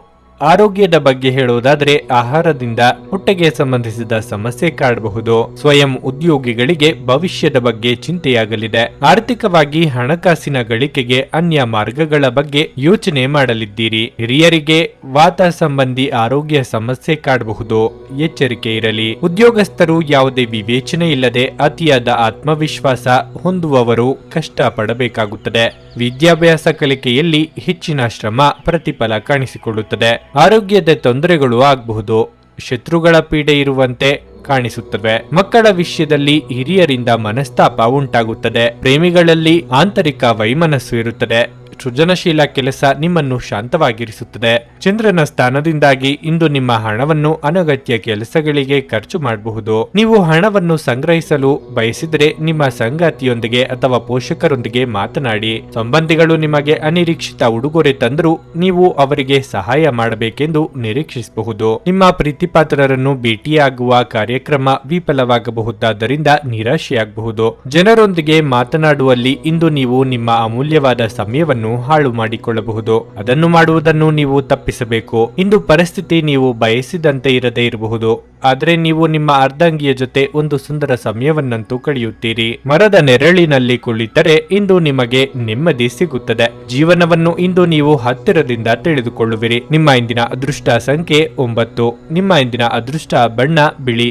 ಆರೋಗ್ಯದ ಬಗ್ಗೆ ಹೇಳುವುದಾದ್ರೆ ಆಹಾರದಿಂದ ಹೊಟ್ಟೆಗೆ ಸಂಬಂಧಿಸಿದ ಸಮಸ್ಯೆ ಕಾಡಬಹುದು. ಸ್ವಯಂ ಉದ್ಯೋಗಿಗಳಿಗೆ ಭವಿಷ್ಯದ ಬಗ್ಗೆ ಚಿಂತೆಯಾಗಲಿದೆ. ಆರ್ಥಿಕವಾಗಿ ಹಣಕಾಸಿನ ಗಳಿಕೆಗೆ ಅನ್ಯ ಮಾರ್ಗಗಳ ಬಗ್ಗೆ ಯೋಚನೆ ಮಾಡಲಿದ್ದೀರಿ. ಹಿರಿಯರಿಗೆ ವಾತ ಸಂಬಂಧಿ ಆರೋಗ್ಯ ಸಮಸ್ಯೆ ಕಾಡಬಹುದು. ಎಚ್ಚರಿಕೆ ಇರಲಿ. ಉದ್ಯೋಗಸ್ಥರು ಯಾವುದೇ ವಿವೇಚನೆ ಇಲ್ಲದೆ ಅತಿಯಾದ ಆತ್ಮವಿಶ್ವಾಸ ಹೊಂದುವವರು ಕಷ್ಟ ಪಡಬೇಕಾಗುತ್ತದೆ. ವಿದ್ಯಾಭ್ಯಾಸ ಕಲಿಕೆಯಲ್ಲಿ ಹೆಚ್ಚಿನ ಶ್ರಮ ಪ್ರತಿಫಲ ಕಾಣಿಸಿಕೊಳ್ಳುತ್ತದೆ. ಆರೋಗ್ಯದ ತೊಂದರೆಗಳು ಆಗಬಹುದು. ಶತ್ರುಗಳ ಪೀಡೆ ಇರುವಂತೆ ಕಾಣಿಸುತ್ತವೆ. ಮಕ್ಕಳ ವಿಷಯದಲ್ಲಿ ಹಿರಿಯರಿಂದ ಮನಸ್ತಾಪ ಉಂಟಾಗುತ್ತದೆ. ಪ್ರೇಮಿಗಳಲ್ಲಿ ಆಂತರಿಕ ವೈಮನಸ್ಸು ಇರುತ್ತದೆ. ಸೃಜನಶೀಲ ಕೆಲಸ ನಿಮ್ಮನ್ನು ಶಾಂತವಾಗಿರಿಸುತ್ತದೆ. ಚಂದ್ರನ ಸ್ಥಾನದಿಂದಾಗಿ ಇಂದು ನಿಮ್ಮ ಹಣವನ್ನು ಅನಗತ್ಯ ಕೆಲಸಗಳಿಗೆ ಖರ್ಚು ಮಾಡಬಹುದು. ನೀವು ಹಣವನ್ನು ಸಂಗ್ರಹಿಸಲು ಬಯಸಿದರೆ ನಿಮ್ಮ ಸಂಗಾತಿಯೊಂದಿಗೆ ಅಥವಾ ಪೋಷಕರೊಂದಿಗೆ ಮಾತನಾಡಿ. ಸಂಬಂಧಿಗಳು ನಿಮಗೆ ಅನಿರೀಕ್ಷಿತ ಉಡುಗೊರೆ ತಂದರೂ ನೀವು ಅವರಿಗೆ ಸಹಾಯ ಮಾಡಬೇಕೆಂದು ನಿರೀಕ್ಷಿಸಬಹುದು. ನಿಮ್ಮ ಪ್ರೀತಿಪಾತ್ರರನ್ನು ಭೇಟಿಯಾಗುವ ಕಾರ್ಯಕ್ರಮ ವಿಫಲವಾಗಬಹುದಾದ್ದರಿಂದ ನಿರಾಶೆಯಾಗಬಹುದು. ಜನರೊಂದಿಗೆ ಮಾತನಾಡುವಲ್ಲಿ ಇಂದು ನೀವು ನಿಮ್ಮ ಅಮೂಲ್ಯವಾದ ಸಮಯವನ್ನು ಹಾಳು ಮಾಡಿಕೊಳ್ಳಬಹುದು. ಅದನ್ನು ಮಾಡುವುದನ್ನು ನೀವು ತಪ್ಪಿಸಬೇಕು. ಇಂದು ಪರಿಸ್ಥಿತಿ ನೀವು ಬಯಸಿದಂತೆ ಇರದೇ ಇರಬಹುದು, ಆದರೆ ನೀವು ನಿಮ್ಮ ಅರ್ಧಾಂಗಿಯ ಜೊತೆ ಒಂದು ಸುಂದರ ಸಮಯವನ್ನಂತೂ ಕಳೆಯುತ್ತೀರಿ. ಮರದ ನೆರಳಿನಲ್ಲಿ ಕುಳಿತರೆ ಇಂದು ನಿಮಗೆ ನೆಮ್ಮದಿ ಸಿಗುತ್ತದೆ. ಜೀವನವನ್ನು ಇಂದು ನೀವು ಹತ್ತಿರದಿಂದ ತಿಳಿದುಕೊಳ್ಳುವಿರಿ. ನಿಮ್ಮ ಇಂದಿನ ಅದೃಷ್ಟ ಸಂಖ್ಯೆ 9. ನಿಮ್ಮ ಇಂದಿನ ಅದೃಷ್ಟ ಬಣ್ಣ ಬಿಳಿ.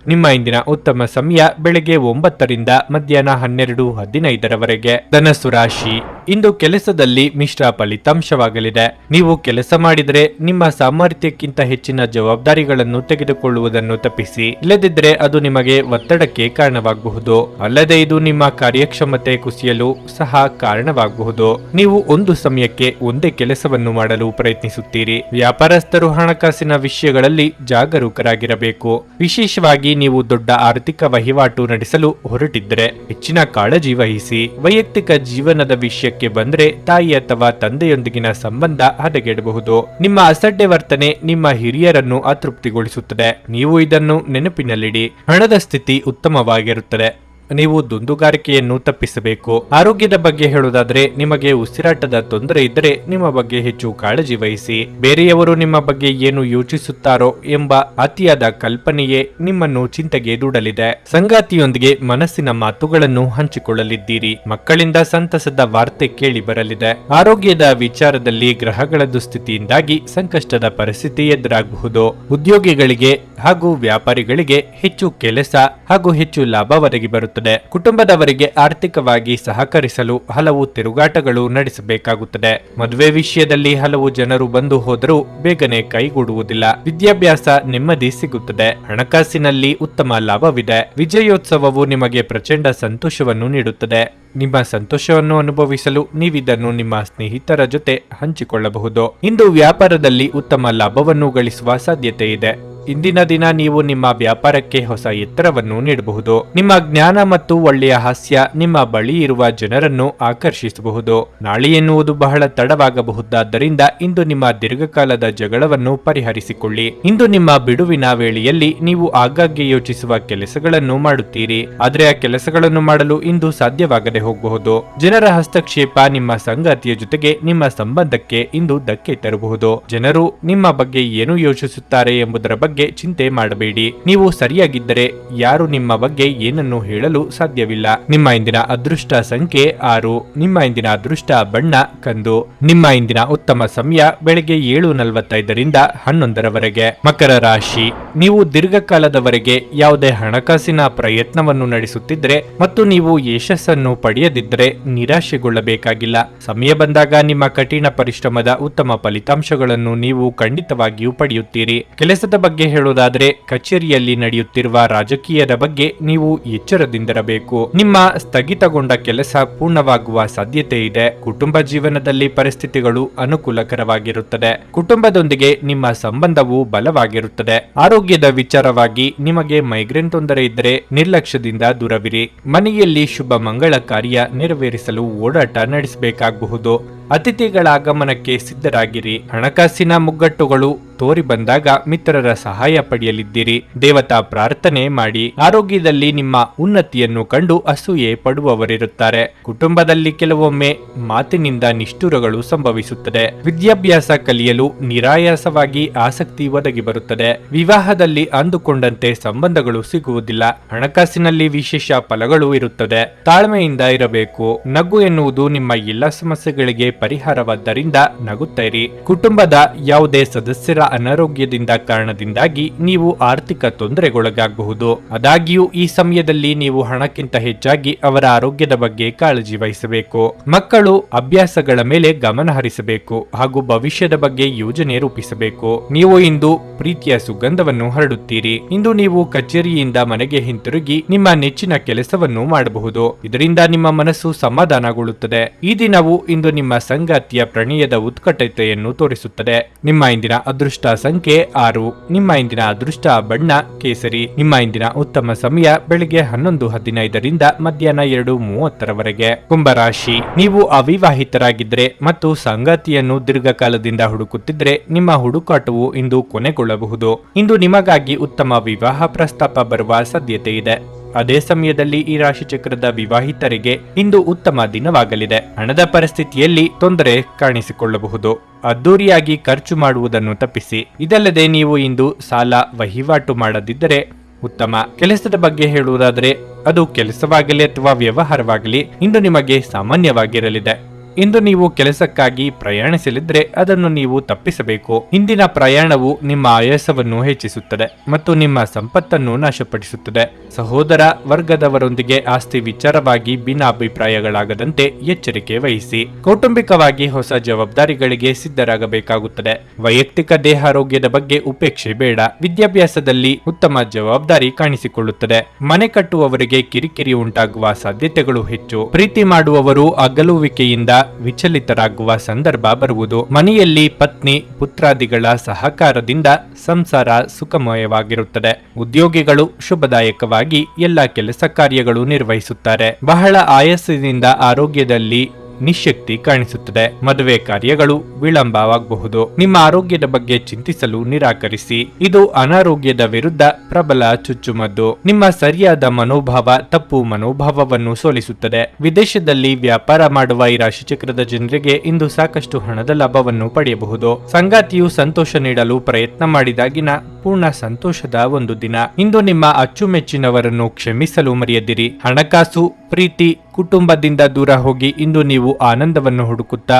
ನಿಮ್ಮ ಇಂದಿನ ಉತ್ತಮ ಸಮಯ ಬೆಳಗ್ಗೆ 9ರಿಂದ ಮಧ್ಯಾಹ್ನ 12:15ರವರೆಗೆ. ಧನಸ್ಸು ರಾಶಿ, ಇಂದು ಕೆಲಸದಲ್ಲಿ ಮಿಶ್ರ ಫಲಿತಾಂಶವಾಗಲಿದೆ. ನೀವು ಕೆಲಸ ಮಾಡಿದರೆ ನಿಮ್ಮ ಸಾಮರ್ಥ್ಯಕ್ಕಿಂತ ಹೆಚ್ಚಿನ ಜವಾಬ್ದಾರಿಗಳನ್ನು ತೆಗೆದುಕೊಳ್ಳುವುದನ್ನು ತಪ್ಪಿಸಿ. ಇಲ್ಲದಿದ್ದರೆ ಅದು ನಿಮಗೆ ಒತ್ತಡಕ್ಕೆ ಕಾರಣವಾಗಬಹುದು. ಅಲ್ಲದೆ ಇದು ನಿಮ್ಮ ಕಾರ್ಯಕ್ಷಮತೆ ಕುಸಿಯಲು ಸಹ ಕಾರಣವಾಗಬಹುದು. ನೀವು ಒಂದು ಸಮಯಕ್ಕೆ ಒಂದೇ ಕೆಲಸವನ್ನು ಮಾಡಲು ಪ್ರಯತ್ನಿಸುತ್ತೀರಿ. ವ್ಯಾಪಾರಸ್ಥರು ಹಣಕಾಸಿನ ವಿಷಯಗಳಲ್ಲಿ ಜಾಗರೂಕರಾಗಿರಬೇಕು. ವಿಶೇಷವಾಗಿ ನೀವು ದೊಡ್ಡ ಆರ್ಥಿಕ ವಹಿವಾಟು ನಡೆಸಲು ಹೊರಟಿದ್ದರೆ ಹೆಚ್ಚಿನ ಕಾಳಜಿ ವಹಿಸಿ. ವೈಯಕ್ತಿಕ ಜೀವನದ ವಿಷಯ ವಿಷಯಕ್ಕೆ ಬಂದ್ರೆ ತಾಯಿ ಅಥವಾ ತಂದೆಯೊಂದಿಗಿನ ಸಂಬಂಧ ಹದಗೆಡಬಹುದು. ನಿಮ್ಮ ಅಸಡ್ಡೆ ವರ್ತನೆ ನಿಮ್ಮ ಹಿರಿಯರನ್ನು ಅತೃಪ್ತಿಗೊಳಿಸುತ್ತದೆ. ನೀವು ಇದನ್ನು ನೆನಪಿನಲ್ಲಿಡಿ. ಹಣದ ಸ್ಥಿತಿ ಉತ್ತಮವಾಗಿರುತ್ತದೆ. ನೀವು ದುಂದುಗಾರಿಕೆಯನ್ನು ತಪ್ಪಿಸಬೇಕು. ಆರೋಗ್ಯದ ಬಗ್ಗೆ ಹೇಳುವುದಾದ್ರೆ, ನಿಮಗೆ ಉಸಿರಾಟದ ತೊಂದರೆ ಇದ್ದರೆ ನಿಮ್ಮ ಬಗ್ಗೆ ಹೆಚ್ಚು ಕಾಳಜಿ ವಹಿಸಿ. ಬೇರೆಯವರು ನಿಮ್ಮ ಬಗ್ಗೆ ಏನು ಯೋಚಿಸುತ್ತಾರೋ ಎಂಬ ಅತಿಯಾದ ಕಲ್ಪನೆಯೇ ನಿಮ್ಮನ್ನು ಚಿಂತೆಗೆ ದೂಡಲಿದೆ. ಸಂಗಾತಿಯೊಂದಿಗೆ ಮನಸ್ಸಿನ ಮಾತುಗಳನ್ನು ಹಂಚಿಕೊಳ್ಳಲಿದ್ದೀರಿ. ಮಕ್ಕಳಿಂದ ಸಂತಸದ ವಾರ್ತೆ ಕೇಳಿ ಬರಲಿದೆ. ಆರೋಗ್ಯದ ವಿಚಾರದಲ್ಲಿ ಗ್ರಹಗಳ ದುಸ್ಥಿತಿಯಿಂದಾಗಿ ಸಂಕಷ್ಟದ ಪರಿಸ್ಥಿತಿ ಎದುರಾಗಬಹುದು. ಉದ್ಯೋಗಿಗಳಿಗೆ ಹಾಗೂ ವ್ಯಾಪಾರಿಗಳಿಗೆ ಹೆಚ್ಚು ಕೆಲಸ ಹಾಗೂ ಹೆಚ್ಚು ಲಾಭ ಒದಗಿ ಬರುತ್ತದೆ. ಕುಟುಂಬದವರಿಗೆ ಆರ್ಥಿಕವಾಗಿ ಸಹಕರಿಸಲು ಹಲವು ತಿರುಗಾಟಗಳು ನಡೆಸಬೇಕಾಗುತ್ತದೆ. ಮದುವೆ ವಿಷಯದಲ್ಲಿ ಹಲವು ಜನರು ಬಂದು ಹೋದರೂ ಬೇಗನೆ ಕೈಗೂಡುವುದಿಲ್ಲ. ವಿದ್ಯಾಭ್ಯಾಸ ನೆಮ್ಮದಿ ಸಿಗುತ್ತದೆ. ಹಣಕಾಸಿನಲ್ಲಿ ಉತ್ತಮ ಲಾಭವಿದೆ. ವಿಜಯೋತ್ಸವವು ನಿಮಗೆ ಪ್ರಚಂಡ ಸಂತೋಷವನ್ನು ನೀಡುತ್ತದೆ. ನಿಮ್ಮ ಸಂತೋಷವನ್ನು ಅನುಭವಿಸಲು ನೀವಿದನ್ನು ನಿಮ್ಮ ಸ್ನೇಹಿತರ ಜೊತೆ ಹಂಚಿಕೊಳ್ಳಬಹುದು. ಇಂದು ವ್ಯಾಪಾರದಲ್ಲಿ ಉತ್ತಮ ಲಾಭವನ್ನು ಗಳಿಸುವ ಸಾಧ್ಯತೆ ಇದೆ. ಇಂದಿನ ದಿನ ನೀವು ನಿಮ್ಮ ವ್ಯಾಪಾರಕ್ಕೆ ಹೊಸ ಎತ್ತರವನ್ನು ನೀಡಬಹುದು. ನಿಮ್ಮ ಜ್ಞಾನ ಮತ್ತು ಒಳ್ಳೆಯ ಹಾಸ್ಯ ನಿಮ್ಮ ಬಳಿ ಇರುವ ಜನರನ್ನು ಆಕರ್ಷಿಸಬಹುದು. ನಾಳೆ ಎನ್ನುವುದು ಬಹಳ ತಡವಾಗಬಹುದಾದ್ದರಿಂದ ಇಂದು ನಿಮ್ಮ ದೀರ್ಘಕಾಲದ ಜಗಳವನ್ನು ಪರಿಹರಿಸಿಕೊಳ್ಳಿ. ಇಂದು ನಿಮ್ಮ ಬಿಡುವಿನ ವೇಳೆಯಲ್ಲಿ ನೀವು ಆಗಾಗ್ಗೆ ಯೋಚಿಸುವ ಕೆಲಸಗಳನ್ನು ಮಾಡುತ್ತೀರಿ. ಆದರೆ ಆ ಕೆಲಸಗಳನ್ನು ಮಾಡಲು ಇಂದು ಸಾಧ್ಯವಾಗದೆ ಹೋಗಬಹುದು. ಜನರ ಹಸ್ತಕ್ಷೇಪ ನಿಮ್ಮ ಸಂಗಾತಿಯ ಜೊತೆಗೆ ನಿಮ್ಮ ಸಂಬಂಧಕ್ಕೆ ಇಂದು ಧಕ್ಕೆ ತರಬಹುದು. ಜನರು ನಿಮ್ಮ ಬಗ್ಗೆ ಏನು ಯೋಚಿಸುತ್ತಾರೆ ಎಂಬುದರ ಬಗ್ಗೆ ಚಿಂತೆ ಮಾಡಬೇಡಿ. ನೀವು ಸರಿಯಾಗಿದ್ದರೆ ಯಾರು ನಿಮ್ಮ ಬಗ್ಗೆ ಏನನ್ನು ಹೇಳಲು ಸಾಧ್ಯವಿಲ್ಲ. ನಿಮ್ಮ ಇಂದಿನ ಅದೃಷ್ಟ ಸಂಖ್ಯೆ 6. ನಿಮ್ಮ ಇಂದಿನ ಅದೃಷ್ಟ ಬಣ್ಣ ಕಂದು. ನಿಮ್ಮ ಇಂದಿನ ಉತ್ತಮ ಸಮಯ ಬೆಳಗ್ಗೆ 7:45ರಿಂದ 11ರವರೆಗೆ. ಮಕರ ರಾಶಿ, ನೀವು ದೀರ್ಘಕಾಲದವರೆಗೆ ಯಾವುದೇ ಹಣಕಾಸಿನ ಪ್ರಯತ್ನವನ್ನು ನಡೆಸುತ್ತಿದ್ದರೆ ಮತ್ತು ನೀವು ಯಶಸ್ಸನ್ನು ಪಡೆಯದಿದ್ದರೆ ನಿರಾಶೆಗೊಳ್ಳಬೇಕಾಗಿಲ್ಲ. ಸಮಯ ಬಂದಾಗ ನಿಮ್ಮ ಕಠಿಣ ಪರಿಶ್ರಮದ ಉತ್ತಮ ಫಲಿತಾಂಶಗಳನ್ನು ನೀವು ಖಂಡಿತವಾಗಿಯೂ ಪಡೆಯುತ್ತೀರಿ. ಕೆಲಸದ ಬಗ್ಗೆ ಹೇಳುವುದಾದರೆ, ಕಚೇರಿಯಲ್ಲಿ ನಡೆಯುತ್ತಿರುವ ರಾಜಕೀಯದ ಬಗ್ಗೆ ನೀವು ಎಚ್ಚರದಿಂದಿರಬೇಕು. ನಿಮ್ಮ ಸ್ಥಗಿತಗೊಂಡ ಕೆಲಸ ಪೂರ್ಣವಾಗುವ ಸಾಧ್ಯತೆ ಇದೆ. ಕುಟುಂಬ ಜೀವನದಲ್ಲಿ ಪರಿಸ್ಥಿತಿಗಳು ಅನುಕೂಲಕರವಾಗಿರುತ್ತದೆ. ಕುಟುಂಬದೊಂದಿಗೆ ನಿಮ್ಮ ಸಂಬಂಧವು ಬಲವಾಗಿರುತ್ತದೆ. ಆರೋಗ್ಯದ ವಿಚಾರವಾಗಿ ನಿಮಗೆ ಮೈಗ್ರೇನ್ ತೊಂದರೆ ಇದ್ದರೆ ನಿರ್ಲಕ್ಷ್ಯದಿಂದ ದೂರವಿರಿ. ಮನೆಯಲ್ಲಿ ಶುಭ ಮಂಗಳ ಕಾರ್ಯ ನೆರವೇರಿಸಲು ಓಡಾಟ ನಡೆಸಬೇಕಾಗಬಹುದು. ಅತಿಥಿಗಳ ಆಗಮನಕ್ಕೆ ಸಿದ್ಧರಾಗಿರಿ. ಹಣಕಾಸಿನ ಮುಗ್ಗಟ್ಟುಗಳು ತೋರಿ ಬಂದಾಗ ಮಿತ್ರರ ಸಹಾಯ ಪಡೆಯಲಿದ್ದೀರಿ. ದೇವತಾ ಪ್ರಾರ್ಥನೆ ಮಾಡಿ. ಆರೋಗ್ಯದಲ್ಲಿ ನಿಮ್ಮ ಉನ್ನತಿಯನ್ನು ಕಂಡು ಅಸೂಯೆ ಪಡುವವರಿರುತ್ತಾರೆ. ಕುಟುಂಬದಲ್ಲಿ ಕೆಲವೊಮ್ಮೆ ಮಾತಿನಿಂದ ನಿಷ್ಠುರಗಳು ಸಂಭವಿಸುತ್ತದೆ. ವಿದ್ಯಾಭ್ಯಾಸ ಕಲಿಯಲು ನಿರಾಯಾಸವಾಗಿ ಆಸಕ್ತಿ ಒದಗಿ ಬರುತ್ತದೆ. ವಿವಾಹದಲ್ಲಿ ಅಂದುಕೊಂಡಂತೆ ಸಂಬಂಧಗಳು ಸಿಗುವುದಿಲ್ಲ. ಹಣಕಾಸಿನಲ್ಲಿ ವಿಶೇಷ ಫಲಗಳು ಇರುತ್ತದೆ. ತಾಳ್ಮೆಯಿಂದ ಇರಬೇಕು. ನಗು ಎನ್ನುವುದು ನಿಮ್ಮ ಎಲ್ಲ ಸಮಸ್ಯೆಗಳಿಗೆ ಪರಿಹಾರವಾದ್ದರಿಂದ ನಗುತ್ತೈರಿ. ಕುಟುಂಬದ ಯಾವುದೇ ಸದಸ್ಯರ ಅನಾರೋಗ್ಯದಿಂದ ಕಾರಣದಿಂದಾಗಿ ನೀವು ಆರ್ಥಿಕ ತೊಂದರೆಗೊಳಗಾಗಬಹುದು. ಆದಾಗ್ಯೂ ಈ ಸಮಯದಲ್ಲಿ ನೀವು ಹಣಕ್ಕಿಂತ ಹೆಚ್ಚಾಗಿ ಅವರ ಆರೋಗ್ಯದ ಬಗ್ಗೆ ಕಾಳಜಿ ವಹಿಸಬೇಕು. ಮಕ್ಕಳು ಅಭ್ಯಾಸಗಳ ಮೇಲೆ ಗಮನ ಹರಿಸಬೇಕು ಹಾಗೂ ಭವಿಷ್ಯದ ಬಗ್ಗೆ ಯೋಜನೆ ರೂಪಿಸಬೇಕು. ನೀವು ಇಂದು ಪ್ರೀತಿಯ ಸುಗಂಧವನ್ನು ಹರಡುತ್ತೀರಿ. ಇಂದು ನೀವು ಕಚೇರಿಯಿಂದ ಮನೆಗೆ ಹಿಂತಿರುಗಿ ನಿಮ್ಮ ನೆಚ್ಚಿನ ಕೆಲಸವನ್ನು ಮಾಡಬಹುದು. ಇದರಿಂದ ನಿಮ್ಮ ಮನಸ್ಸು ಸಮಾಧಾನಗೊಳ್ಳುತ್ತದೆ. ಈ ದಿನವು ಇಂದು ನಿಮ್ಮ ಸಂಗಾತಿಯ ಪ್ರಣಯದ ಉತ್ಕಟತೆಯನ್ನು ತೋರಿಸುತ್ತದೆ. ನಿಮ್ಮ ಇಂದಿನ ಅದೃಷ್ಟ ಸಂಖ್ಯೆ 6. ನಿಮ್ಮ ಇಂದಿನ ಅದೃಷ್ಟ ಬಣ್ಣ ಕೇಸರಿ. ನಿಮ್ಮ ಇಂದಿನ ಉತ್ತಮ ಸಮಯ ಬೆಳಿಗ್ಗೆ 11:15ರಿಂದ ಮಧ್ಯಾಹ್ನ 2:30ರವರೆಗೆ. ಕುಂಭರಾಶಿ, ನೀವು ಅವಿವಾಹಿತರಾಗಿದ್ದರೆ ಮತ್ತು ಸಂಗಾತಿಯನ್ನು ದೀರ್ಘಕಾಲದಿಂದ ಹುಡುಕುತ್ತಿದ್ದರೆ ನಿಮ್ಮ ಹುಡುಕಾಟವು ಇಂದು ಕೊನೆಗೊಳ್ಳಬಹುದು. ಇಂದು ನಿಮಗಾಗಿ ಉತ್ತಮ ವಿವಾಹ ಪ್ರಸ್ತಾಪ ಬರುವ ಸಾಧ್ಯತೆ ಇದೆ. ಅದೇ ಸಮಯದಲ್ಲಿ ಈ ರಾಶಿ ಚಕ್ರದ ವಿವಾಹಿತರಿಗೆ ಇಂದು ಉತ್ತಮ ದಿನವಾಗಲಿದೆ. ಹಣದ ಪರಿಸ್ಥಿತಿಯಲ್ಲಿ ತೊಂದರೆ ಕಾಣಿಸಿಕೊಳ್ಳಬಹುದು. ಅದ್ದೂರಿಯಾಗಿ ಖರ್ಚು ಮಾಡುವುದನ್ನು ತಪ್ಪಿಸಿ. ಇದಲ್ಲದೆ ನೀವು ಇಂದು ಸಾಲ ವಹಿವಾಟು ಮಾಡದಿದ್ದರೆ ಉತ್ತಮ. ಕೆಲಸದ ಬಗ್ಗೆ ಹೇಳುವುದಾದರೆ, ಅದು ಕೆಲಸವಾಗಲಿ ಅಥವಾ ವ್ಯವಹಾರವಾಗಲಿ ಇಂದು ನಿಮಗೆ ಸಾಮಾನ್ಯವಾಗಿರಲಿದೆ. ಇಂದು ನೀವು ಕೆಲಸಕ್ಕಾಗಿ ಪ್ರಯಾಣಿಸಲಿದ್ರೆ ಅದನ್ನು ನೀವು ತಪ್ಪಿಸಬೇಕು. ಇಂದಿನ ಪ್ರಯಾಣವು ನಿಮ್ಮ ಆಯಾಸವನ್ನು ಹೆಚ್ಚಿಸುತ್ತದೆ ಮತ್ತು ನಿಮ್ಮ ಸಂಪತ್ತನ್ನು ನಾಶಪಡಿಸುತ್ತದೆ. ಸಹೋದರ ವರ್ಗದವರೊಂದಿಗೆ ಆಸ್ತಿ ವಿಚಾರವಾಗಿ ಭಿನ್ನಾಭಿಪ್ರಾಯಗಳಾಗದಂತೆ ಎಚ್ಚರಿಕೆ ವಹಿಸಿ. ಕೌಟುಂಬಿಕವಾಗಿ ಹೊಸ ಜವಾಬ್ದಾರಿಗಳಿಗೆ ಸಿದ್ಧರಾಗಬೇಕಾಗುತ್ತದೆ. ವೈಯಕ್ತಿಕ ದೇಹಾರೋಗ್ಯದ ಬಗ್ಗೆ ಉಪೇಕ್ಷೆ ಬೇಡ. ವಿದ್ಯಾಭ್ಯಾಸದಲ್ಲಿ ಉತ್ತಮ ಜವಾಬ್ದಾರಿ ಕಾಣಿಸಿಕೊಳ್ಳುತ್ತದೆ. ಮನೆ ಕಟ್ಟುವವರಿಗೆ ಕಿರಿಕಿರಿ ಉಂಟಾಗುವ ಸಾಧ್ಯತೆಗಳು ಹೆಚ್ಚು. ಪ್ರೀತಿ ಮಾಡುವವರು ಅಗಲುವಿಕೆಯಿಂದ ವಿಚಲಿತರಾಗುವ ಸಂದರ್ಭ ಬರುವುದು. ಮನೆಯಲ್ಲಿ ಪತ್ನಿ ಪುತ್ರಾದಿಗಳ ಸಹಕಾರದಿಂದ ಸಂಸಾರ ಸುಖಮಯವಾಗಿರುತ್ತದೆ. ಉದ್ಯೋಗಿಗಳು ಶುಭದಾಯಕವಾಗಿ ಎಲ್ಲ ಕೆಲಸ ಕಾರ್ಯಗಳು ನಿರ್ವಹಿಸುತ್ತಾರೆ. ಬಹಳ ಆಯಾಸದಿಂದ ಆರೋಗ್ಯದಲ್ಲಿ ನಿಶ್ಶಕ್ತಿ ಕಾಣಿಸುತ್ತದೆ. ಮದುವೆ ಕಾರ್ಯಗಳು ವಿಳಂಬವಾಗಬಹುದು. ನಿಮ್ಮ ಆರೋಗ್ಯದ ಬಗ್ಗೆ ಚಿಂತಿಸಲು ನಿರಾಕರಿಸಿ. ಇದು ಅನಾರೋಗ್ಯದ ವಿರುದ್ಧ ಪ್ರಬಲ ಚುಚ್ಚುಮದ್ದು. ನಿಮ್ಮ ಸರಿಯಾದ ಮನೋಭಾವ ತಪ್ಪು ಮನೋಭಾವವನ್ನು ಸೋಲಿಸುತ್ತದೆ. ವಿದೇಶದಲ್ಲಿ ವ್ಯಾಪಾರ ಮಾಡುವ ಈ ರಾಶಿಚಕ್ರದ ಜನರಿಗೆ ಇಂದು ಸಾಕಷ್ಟು ಹಣದ ಲಾಭವನ್ನು ಪಡೆಯಬಹುದು. ಸಂಗಾತಿಯು ಸಂತೋಷ ನೀಡಲು ಪ್ರಯತ್ನ ಮಾಡಿದಾಗಿನ ಪೂರ್ಣ ಸಂತೋಷದ ಒಂದು ದಿನ. ಇಂದು ನಿಮ್ಮ ಅಚ್ಚುಮೆಚ್ಚಿನವರನ್ನು ಕ್ಷಮಿಸಲು ಮರೆಯದಿರಿ. ಹಣಕಾಸು, ಪ್ರೀತಿ, ಕುಟುಂಬದಿಂದ ದೂರ ಹೋಗಿ ಇಂದು ನೀವು ಆನಂದವನ್ನು ಹುಡುಕುತ್ತಾ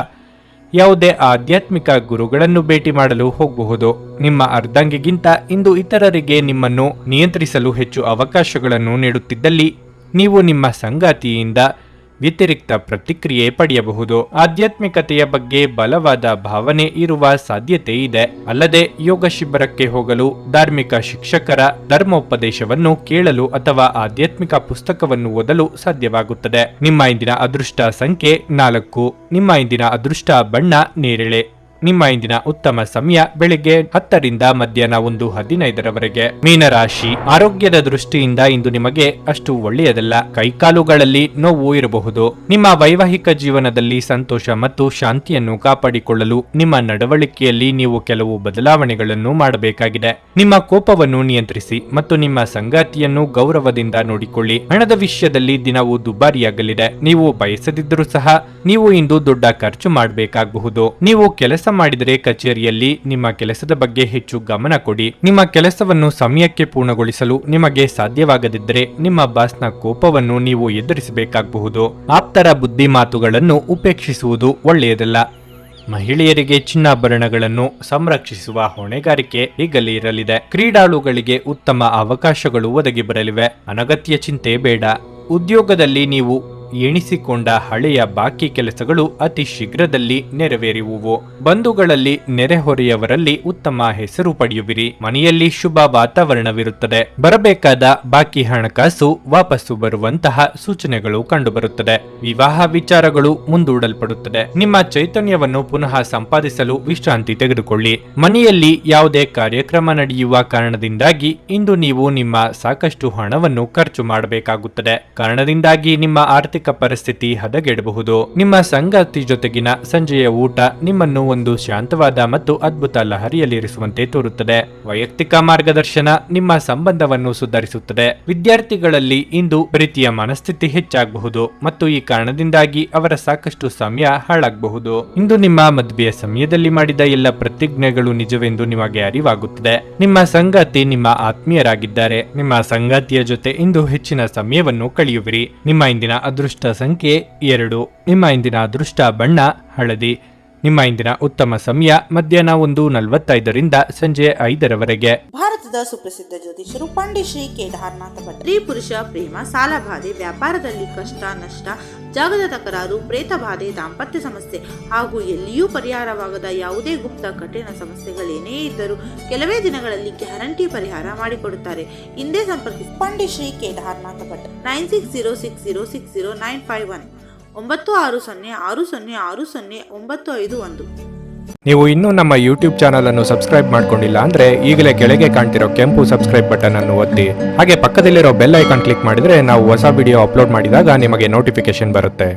ಯಾವುದೇ ಆಧ್ಯಾತ್ಮಿಕ ಗುರುಗಳನ್ನು ಭೇಟಿ ಮಾಡಲು ಹೋಗಬಹುದು. ನಿಮ್ಮ ಅರ್ಧಾಂಗಿಗಿಂತ ಇಂದು ಇತರರಿಗೆ ನಿಮ್ಮನ್ನು ನಿಯಂತ್ರಿಸಲು ಹೆಚ್ಚು ಅವಕಾಶಗಳನ್ನು ನೀಡುತ್ತಿದ್ದಲ್ಲಿ ನೀವು ನಿಮ್ಮ ಸಂಗಾತಿಯಿಂದ ವ್ಯತಿರಿಕ್ತ ಪ್ರತಿಕ್ರಿಯೆ ಪಡೆಯಬಹುದು. ಆಧ್ಯಾತ್ಮಿಕತೆಯ ಬಗ್ಗೆ ಬಲವಾದ ಭಾವನೆ ಇರುವ ಸಾಧ್ಯತೆ ಇದೆ. ಅಲ್ಲದೆ ಯೋಗ ಶಿಬಿರಕ್ಕೆ ಹೋಗಲು, ಧಾರ್ಮಿಕ ಶಿಕ್ಷಕರ ಧರ್ಮೋಪದೇಶವನ್ನು ಕೇಳಲು ಅಥವಾ ಆಧ್ಯಾತ್ಮಿಕ ಪುಸ್ತಕವನ್ನು ಓದಲು ಸಾಧ್ಯವಾಗುತ್ತದೆ. ನಿಮ್ಮ ಇಂದಿನ ಅದೃಷ್ಟ ಸಂಖ್ಯೆ 4. ನಿಮ್ಮ ಇಂದಿನ ಅದೃಷ್ಟ ಬಣ್ಣ ನೇರಳೆ. ನಿಮ್ಮ ಇಂದಿನ ಉತ್ತಮ ಸಮಯ ಬೆಳಿಗ್ಗೆ 10 ರಿಂದ ಮಧ್ಯಾಹ್ನ 1:15 ಮೀನರಾಶಿ. ಆರೋಗ್ಯದ ದೃಷ್ಟಿಯಿಂದ ಇಂದು ನಿಮಗೆ ಅಷ್ಟು ಒಳ್ಳೆಯದಲ್ಲ. ಕೈಕಾಲುಗಳಲ್ಲಿ ನೋವು ಇರಬಹುದು. ನಿಮ್ಮ ವೈವಾಹಿಕ ಜೀವನದಲ್ಲಿ ಸಂತೋಷ ಮತ್ತು ಶಾಂತಿಯನ್ನು ಕಾಪಾಡಿಕೊಳ್ಳಲು ನಿಮ್ಮ ನಡವಳಿಕೆಯಲ್ಲಿ ನೀವು ಕೆಲವು ಬದಲಾವಣೆಗಳನ್ನು ಮಾಡಬೇಕಾಗಿದೆ. ನಿಮ್ಮ ಕೋಪವನ್ನು ನಿಯಂತ್ರಿಸಿ ಮತ್ತು ನಿಮ್ಮ ಸಂಗಾತಿಯನ್ನು ಗೌರವದಿಂದ ನೋಡಿಕೊಳ್ಳಿ. ಹಣದ ವಿಷಯದಲ್ಲಿ ದಿನವು ದುಬಾರಿಯಾಗಲಿದೆ. ನೀವು ಬಯಸದಿದ್ದರೂ ಸಹ ನೀವು ಇಂದು ದೊಡ್ಡ ಖರ್ಚು ಮಾಡಬೇಕಾಗಬಹುದು. ನೀವು ಕೆಲಸ ಮಾಡಿದರೆ ಕಚೇರಿಯಲ್ಲಿ ನಿಮ್ಮ ಕೆಲಸದ ಬಗ್ಗೆ ಹೆಚ್ಚು ಗಮನ ಕೊಡಿ. ನಿಮ್ಮ ಕೆಲಸವನ್ನು ಸಮಯಕ್ಕೆ ಪೂರ್ಣಗೊಳಿಸಲು ನಿಮಗೆ ಸಾಧ್ಯವಾಗದಿದ್ದರೆ ನಿಮ್ಮ ಬಾಸ್ನ ಕೋಪವನ್ನು ನೀವು ಎದುರಿಸಬೇಕಾಗಬಹುದು. ಆಪ್ತರ ಬುದ್ಧಿ ಮಾತುಗಳನ್ನು ಉಪೇಕ್ಷಿಸುವುದು ಒಳ್ಳೆಯದಲ್ಲ. ಮಹಿಳೆಯರಿಗೆ ಚಿನ್ನಾಭರಣಗಳನ್ನು ಸಂರಕ್ಷಿಸುವ ಹೊಣೆಗಾರಿಕೆ ಈಗಲೇ ಇರಲಿದೆ. ಕ್ರೀಡಾಳುಗಳಿಗೆ ಉತ್ತಮ ಅವಕಾಶಗಳು ಒದಗಿ ಬರಲಿವೆ. ಅನಗತ್ಯ ಚಿಂತೆ ಬೇಡ. ಉದ್ಯೋಗದಲ್ಲಿ ನೀವು ಎಣಿಸಿಕೊಂಡ ಹಳೆಯ ಬಾಕಿ ಕೆಲಸಗಳು ಅತಿ ಶೀಘ್ರದಲ್ಲಿ ನೆರವೇರುವುವು. ಬಂಧುಗಳಲ್ಲಿ ನೆರೆಹೊರೆಯವರಲ್ಲಿ ಉತ್ತಮ ಹೆಸರು ಪಡೆಯುವಿರಿ. ಮನೆಯಲ್ಲಿ ಶುಭ ವಾತಾವರಣವಿರುತ್ತದೆ. ಬರಬೇಕಾದ ಬಾಕಿ ಹಣಕಾಸು ವಾಪಸ್ಸು ಬರುವಂತಹ ಸೂಚನೆಗಳು ಕಂಡುಬರುತ್ತದೆ. ವಿವಾಹ ವಿಚಾರಗಳು ಮುಂದೂಡಲ್ಪಡುತ್ತದೆ. ನಿಮ್ಮ ಚೈತನ್ಯವನ್ನು ಪುನಃ ಸಂಪಾದಿಸಲು ವಿಶ್ರಾಂತಿ ತೆಗೆದುಕೊಳ್ಳಿ. ಮನೆಯಲ್ಲಿ ಯಾವುದೇ ಕಾರ್ಯಕ್ರಮ ನಡೆಯುವ ಕಾರಣದಿಂದಾಗಿ ಇಂದು ನೀವು ನಿಮ್ಮ ಸಾಕಷ್ಟು ಹಣವನ್ನು ಖರ್ಚು ಮಾಡಬೇಕಾಗುತ್ತದೆ. ಕಾರಣದಿಂದಾಗಿ ನಿಮ್ಮ ಆರ್ಥಿಕ ಪರಿಸ್ಥಿತಿ ಹದಗೆಡಬಹುದು. ನಿಮ್ಮ ಸಂಗಾತಿ ಜೊತೆಗಿನ ಸಂಜೆಯ ಊಟ ನಿಮ್ಮನ್ನು ಒಂದು ಶಾಂತವಾದ ಮತ್ತು ಅದ್ಭುತ ಲಹರಿಯಲ್ಲಿರಿಸುವಂತೆ ತೋರುತ್ತದೆ. ವೈಯಕ್ತಿಕ ಮಾರ್ಗದರ್ಶನ ನಿಮ್ಮ ಸಂಬಂಧವನ್ನು ಸುಧಾರಿಸುತ್ತದೆ. ವಿದ್ಯಾರ್ಥಿಗಳಲ್ಲಿ ಇಂದು ಪ್ರೀತಿಯ ಮನಸ್ಥಿತಿ ಹೆಚ್ಚಾಗಬಹುದು ಮತ್ತು ಈ ಕಾರಣದಿಂದಾಗಿ ಅವರ ಸಾಕಷ್ಟು ಸಮಯ ಹಾಳಾಗಬಹುದು. ಇಂದು ನಿಮ್ಮ ಮದುವೆಯ ಸಮಯದಲ್ಲಿ ಮಾಡಿದ ಎಲ್ಲ ಪ್ರತಿಜ್ಞೆಗಳು ನಿಜವೆಂದು ನಿಮಗೆ ಅರಿವಾಗುತ್ತದೆ. ನಿಮ್ಮ ಸಂಗಾತಿ ನಿಮ್ಮ ಆತ್ಮೀಯರಾಗಿದ್ದಾರೆ. ನಿಮ್ಮ ಸಂಗಾತಿಯ ಜೊತೆ ಇಂದು ಹೆಚ್ಚಿನ ಸಮಯವನ್ನು ಕಳೆಯುವಿರಿ. ನಿಮ್ಮ ಇಂದಿನ ಅದೃಷ್ಟ ಸಂಖ್ಯೆ 2. ನಿಮ್ಮ ಇಂದಿನ ಅದೃಷ್ಟ ಬಣ್ಣ ಹಳದಿ. ನಿಮ್ಮ ಇಂದಿನ ಉತ್ತಮ ಸಮಯ ಮಧ್ಯಾಹ್ನ 1:45 ರಿಂದ ಸಂಜೆ 5:00 ಭಾರತದ ಸುಪ್ರಸಿದ್ಧ ಜ್ಯೋತಿಷರು ಪಂಡಿತ್ ಶ್ರೀ ಕೇದಾರನಾಥ ಭಟ್. ಸ್ತ್ರೀ ಪುರುಷ ಪ್ರೇಮ, ಸಾಲ ಬಾಧೆ, ವ್ಯಾಪಾರದಲ್ಲಿ ಕಷ್ಟ ನಷ್ಟ, ಜಾಗದ ತಕರಾರು, ಪ್ರೇತ ಬಾಧೆ, ದಾಂಪತ್ಯ ಸಮಸ್ಯೆ ಹಾಗೂ ಎಲ್ಲಿಯೂ ಪರಿಹಾರವಾಗದ ಯಾವುದೇ ಗುಪ್ತ ಕಠಿಣ ಸಮಸ್ಯೆಗಳೇನೇ ಇದ್ದರೂ ಕೆಲವೇ ದಿನಗಳಲ್ಲಿ ಗ್ಯಾರಂಟಿ ಪರಿಹಾರ ಮಾಡಿಕೊಡುತ್ತಾರೆ. ಹಿಂದೆ ಸಂಪರ್ಕಿಸಿ ಪಂಡಿತ್ ಶ್ರೀ ಕೇದಾರನಾಥ ಭಟ್ 9606060951 9606060951. ನೀವು ಇನ್ನೂ ನಮ್ಮ ಯೂಟ್ಯೂಬ್ ಚಾನಲ್ ಅನ್ನು ಸಬ್ಸ್ಕ್ರೈಬ್ ಮಾಡ್ಕೊಂಡಿಲ್ಲ ಅಂದ್ರೆ ಈಗಲೇ ಕೆಳಗೆ ಕಾಣ್ತಿರೋ ಕೆಂಪು ಸಬ್ಸ್ಕ್ರೈಬ್ ಬಟನ್ ಅನ್ನು ಒತ್ತಿ. ಹಾಗೆ ಪಕ್ಕದಲ್ಲಿರೋ ಬೆಲ್ ಐಕಾನ್ ಕ್ಲಿಕ್ ಮಾಡಿದ್ರೆ ನಾವು ಹೊಸ ವಿಡಿಯೋ ಅಪ್ಲೋಡ್ ಮಾಡಿದಾಗ ನಿಮಗೆ ನೋಟಿಫಿಕೇಶನ್ ಬರುತ್ತೆ.